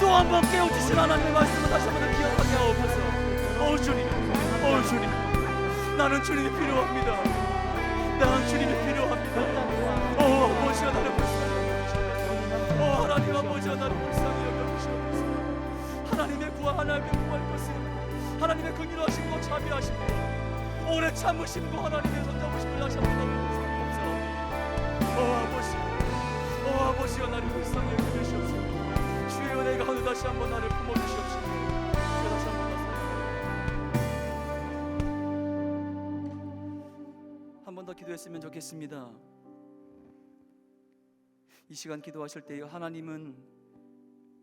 C: 또 한 번 깨우치신 하나님의 말씀을 다시 한 번 기억하게 하옵소서. 주님, 주님, 나는 주님이 필요합니다. 나는 주님이 필요합니다. 아버지가 나를 불쌍히 여겨주시옵소서. 하나님 아버지가 나를 불쌍히 여겨주시옵소서. 하나님의 구할 것은 하나님의 긍휼하심과 자비하심과 오래 참으심과 하나님의 손잡으심을 다시 한번 감사합니다. 아버지가 나를 불쌍히 여겨주시옵소서. 주의 은혜가 오늘 다시 한번 나를 품어주시옵소서. 다시 한번 기도했으면 좋겠습니다. 이 시간 기도하실 때 하나님은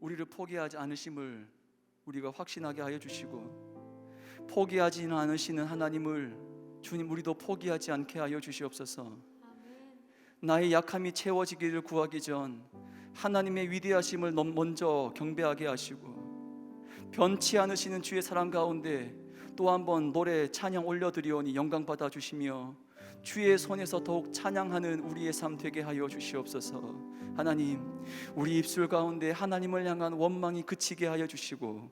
C: 우리를 포기하지 않으심을 우리가 확신하게 하여 주시고, 포기하지는 않으시는 하나님을 주님 우리도 포기하지 않게 하여 주시옵소서. 나의 약함이 채워지기를 구하기 전 하나님의 위대하심을 먼저 경배하게 하시고, 변치 않으시는 주의 사랑 가운데 또 한번 노래 찬양 올려드리오니 영광 받아 주시며 주의 손에서 더욱 찬양하는 우리의 삶 되게 하여 주시옵소서. 하나님, 우리 입술 가운데 하나님을 향한 원망이 그치게 하여 주시고,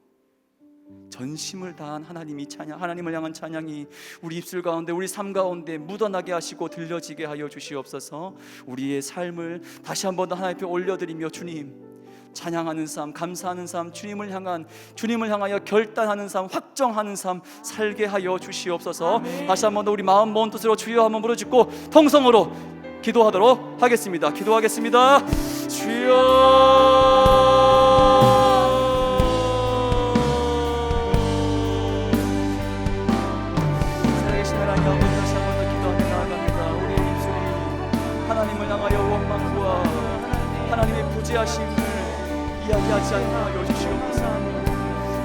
C: 전심을 다한 하나님을 향한 찬양이 우리 입술 가운데, 우리 삶 가운데 묻어나게 하시고 들려지게 하여 주시옵소서. 우리의 삶을 다시 한번 더 하나님 앞에 올려드리며 주님 찬양하는 삶, 감사하는 삶, 주님을 향하여 결단하는 삶, 확정하는 삶 살게 하여 주시옵소서. 다시 한번 더 우리 마음 먼 뜻으로 주여 한번 부르짖고 통성으로 기도하도록 하겠습니다. 기도하겠습니다. 주여, 살아계신 하나님 아버지, 다시 한번 더 기도하며 나아갑니다. 우리의 입술이 하나님을 향하여 원망과 하나님의 부재하심을 이야기하지 않게 하여 주시옵소서.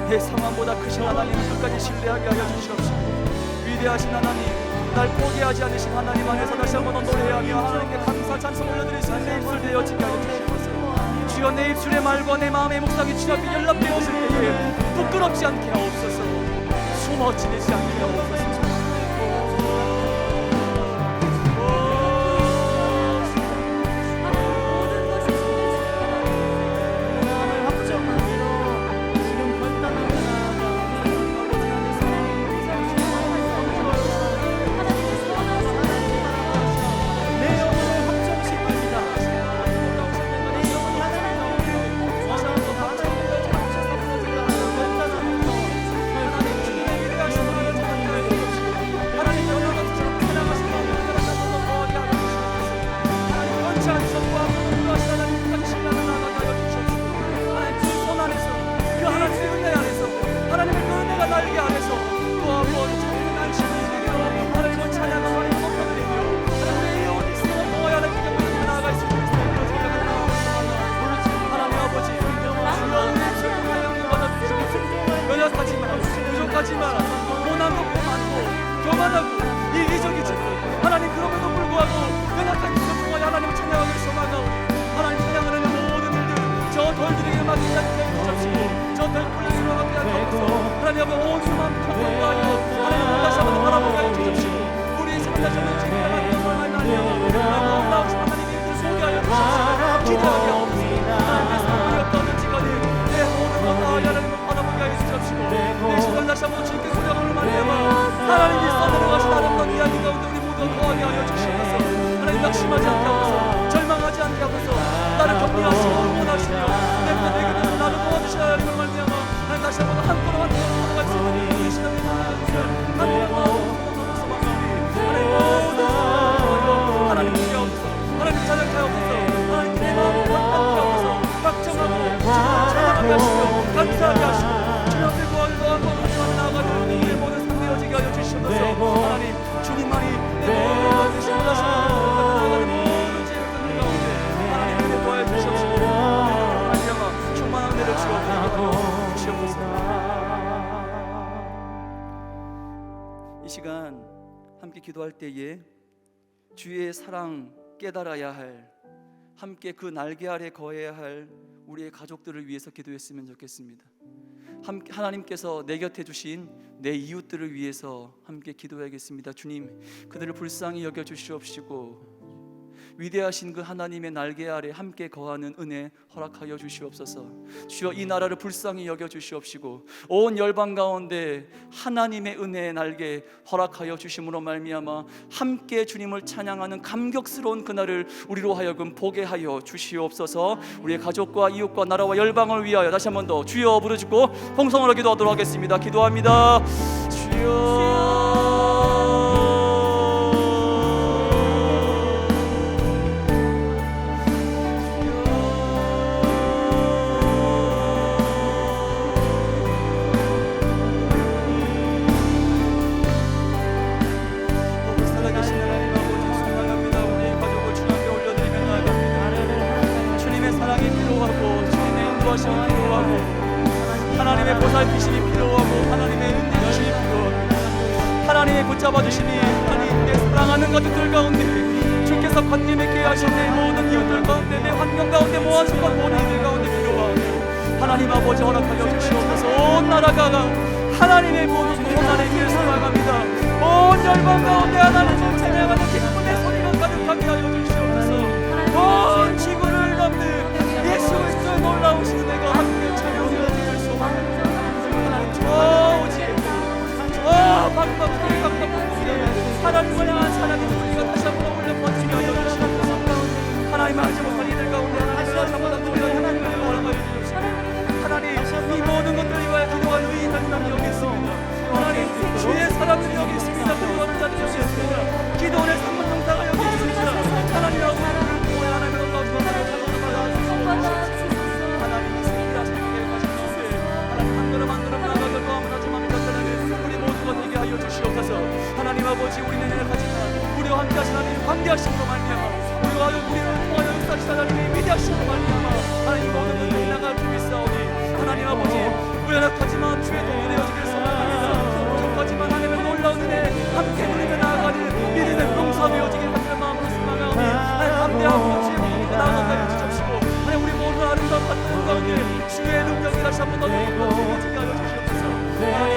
C: 내 상황보다 크신 하나님을 끝까지 신뢰하게 하여 주시옵소서. 위대하신 하나님, 날 포기하지 않으신 하나님 안에서 다시 한번 노래하며 하나님께 감사 찬송 올려드릴 수 있는 내 입술 되어지게 하여 주시옵소서. 주여, 내 입술의 말과 내 마음의 묵상이 주님 앞에 연락되었을 때에 부끄럽지 않게 하옵소서. 숨어 지내지 않게 하옵소서. 부족하지만 모난 것도 많고 교만하고 이기적이지만 하나님, 그럼에도 불구하고 연약한 기적 통하여 하나님을 찬양하기를 소망하오니 하나님 찬양하는 모든 일들 저 돌들에게 맡기지 않게 해주시옵시고, 저 돌풀에서 맡기지 않게 하옵소서. 하나님 아버지, 온 마음 경건하여 하나님을 다시 한번 바라보게 하여 주십시오. 우리의 삶 다시 한번 지키게 하나님 날려 놀라우신 하나님의 일들 소개 하여 주십시오. 기도하게 하옵소서. 하나님께서 우리 어떠한지 간에 내 모든 것 다 하나님을 바라보게 하여 주십시오. 내 시간 다시 한번 주님께 소장을 말해봐. 하나님이 써내려가신 아름다운 이야기 가운데 우리 모두가 거하게 하여 주시옵소서. 하나님, 낙심하지 않게 하소서. 절망하지 않게 하소서. 나를 격려하시고 응원하시며 내 곁에서 나를 도와주시라 하는 말미암아 하나님, 다시 한번 한 걸음 한 걸음 걸어갈 수 있는 우리 시간을 주시옵소서. 하나님 마음으로 소망하오니 하나님 모든 하나님 주시옵소서. 하나님 자력하여옵소서. 하나님 내 마음을 확답하게 하옵소서. 확정하고 주님을 찬양하게 하시며 감사하게 하시고 주님 앞에 구하고 나아가는 우리의 모든 상대여지게 하여 주시옵소서. 하나님, 주님만이 내 모든 신을 다시 나아가는 모든 죄를 끊는 가운데 하나님 은혜 도와여 주시옵소서. 하나님 충만한 은혜를 주옵소서. 이 시간 함께 기도할 때에 주의 사랑 깨달아야 할, 함께 그 날개 아래 거해야 할 우리의 가족들을 위해서 기도했으면 좋겠습니다. 하나님께서 내 곁에 주신 내 이웃들을 위해서 함께 기도해야겠습니다. 주님, 그들을 불쌍히 여겨 주시옵시고 위대하신 그 하나님의 날개 아래 함께 거하는 은혜 허락하여 주시옵소서. 주여, 이 나라를 불쌍히 여겨 주시옵시고 온 열방 가운데 하나님의 은혜의 날개 허락하여 주심으로 말미암아 함께 주님을 찬양하는 감격스러운 그날을 우리로 하여금 보게 하여 주시옵소서. 우리의 가족과 이웃과 나라와 열방을 위하여 다시 한 번 더 주여 부르짖고 통성으로 기도하도록 하겠습니다. 기도합니다. 주여, 사랑이 필요하고 주님의 인도하심이 필요하고 하나님의 보살피심이 필요하고 하나님의 은혜 주심이 필요하고 하나님의 붙잡아 주심이 하나님 내 사랑하는 것들 가운데 주께서 관계 맺게 하신 내 모든 이웃들 가운데 내 환경 가운데 모아진 것 모든 이들 가운데 필요하고 하나님 아버지 허락하여 주시옵소서. 온 나라가 하나님의 모든 고난의 길을 살아갑니다. 온 열방 가운데 하나님을 찬양하는 기쁨의 소리가 가득하게 하여 주시옵소서. 온 지구를 넘는 예수 그리스도의 놀라우신 은혜가 함께 찬양하여 드릴 수 없는 하나님 저 오직 박박하게 하나님을 향한 사랑의 소리가 다시 한번 울려 퍼지게 하여 주시옵소서. 하나님 알지 못한 이들 가운데 하나님을 다시 한번 우리가 하나님을 허락하여 주시옵소서. 하나님 이 모든 것들 위하여 기도하는 의인한 자들이 여기 있습니다. 하나님 주의 사람들이 여기 있습니다. 기도하는 자들이 여기 있습니다. 기도원의 상문 정사가 여기 있습니다. 하나님이라고 우리 하나님을 올라오시고 하나님이 생기라 생기게 가시는데 하나님 한 걸음 한 걸음 나아가고 아무나지 마음이 닿다는 우리 모두가 되게 하여 주시옵소서. 하나님 아버지 우리는 가지만 우리와 함께 하신 하나님 관계하심으로 말미암아 우리와 우리를 통하여 역사하신 하나님의 위대하심으로 말미암아 하나님 모든 것들이 나갈 줄 믿사오니 하나님 아버지 우연하지만 주의 도움이 되어지길 소망합니다. 부족하지만 하나님의 놀라운 은혜 함께 누리며 나아가는 믿음의 용사되어지길 하는 마음으로 소망하오니 하나님 함께하고 주의 모든 나아가게 주십시오. 하나님 우리 모든 아름다운 같은 가운데 주의 능력이 다시 한번 더 높아지게 하여 주시옵소서. 하나님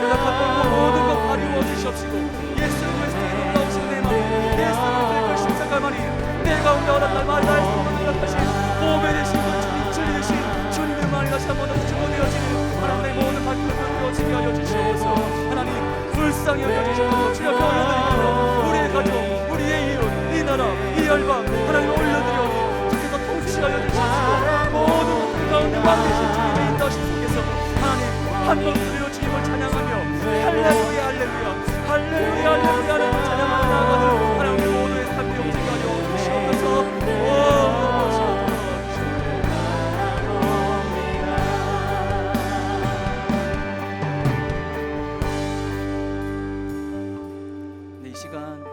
C: 연락한 모든 것 가리워 주시옵시고 예수 그리스도의 놀라우신 내 마음 내 사랑을 십자가만이 내 가운데 허락할 말이 나의 소원을 허락하신 보배 되신 주님 진리 되신 주님의 말이 다시 한번 더 주어되어지는 하나님의 모든 발걸음을 되어지게 하여 주시옵소서. 하나님 불쌍히 여겨 주시옵소서. 주여 올려드립니다. 우리의 가족 우리의 이웃 이 나라 이 열방 하나님 올려드리오니 주께서 통치하여 주시옵소서. 모든 것들 가운데 왕되신 주님의 인도하심 속에서 하나님 한 번 드려 주님을 찬양하며 할렐루야 할렐루야 할렐루야 할렐루야를 찬양하며 나아가는 하나님 모두의 삶이 오지게 하여 주시옵소서. 이 시간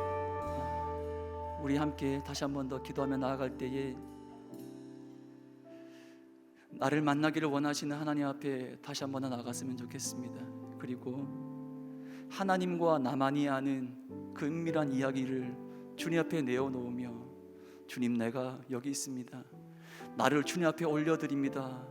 C: 우리 함께 다시 한 번 더 기도하며 나아갈 때에 나를 만나기를 원하시는 하나님 앞에 다시 한 번 더 나아갔으면 좋겠습니다. 그리고 하나님과 나만이 아는 그 은밀한 이야기를 주님 앞에 내어놓으며 주님 내가 여기 있습니다. 나를 주님 앞에 올려드립니다.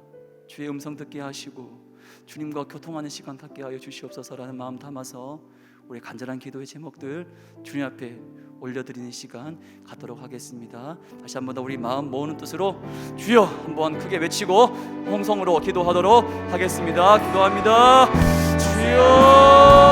C: 주의 음성 듣게 하시고 주님과 교통하는 시간 갖게 하여 주시옵소서라는 마음 담아서 우리 간절한 기도의 제목들 주님 앞에 올려드리는 시간 갖도록 하겠습니다. 다시 한 번 더 우리 마음 모으는 뜻으로 주여 한번 크게 외치고 홍성으로 기도하도록 하겠습니다. 기도합니다. 주여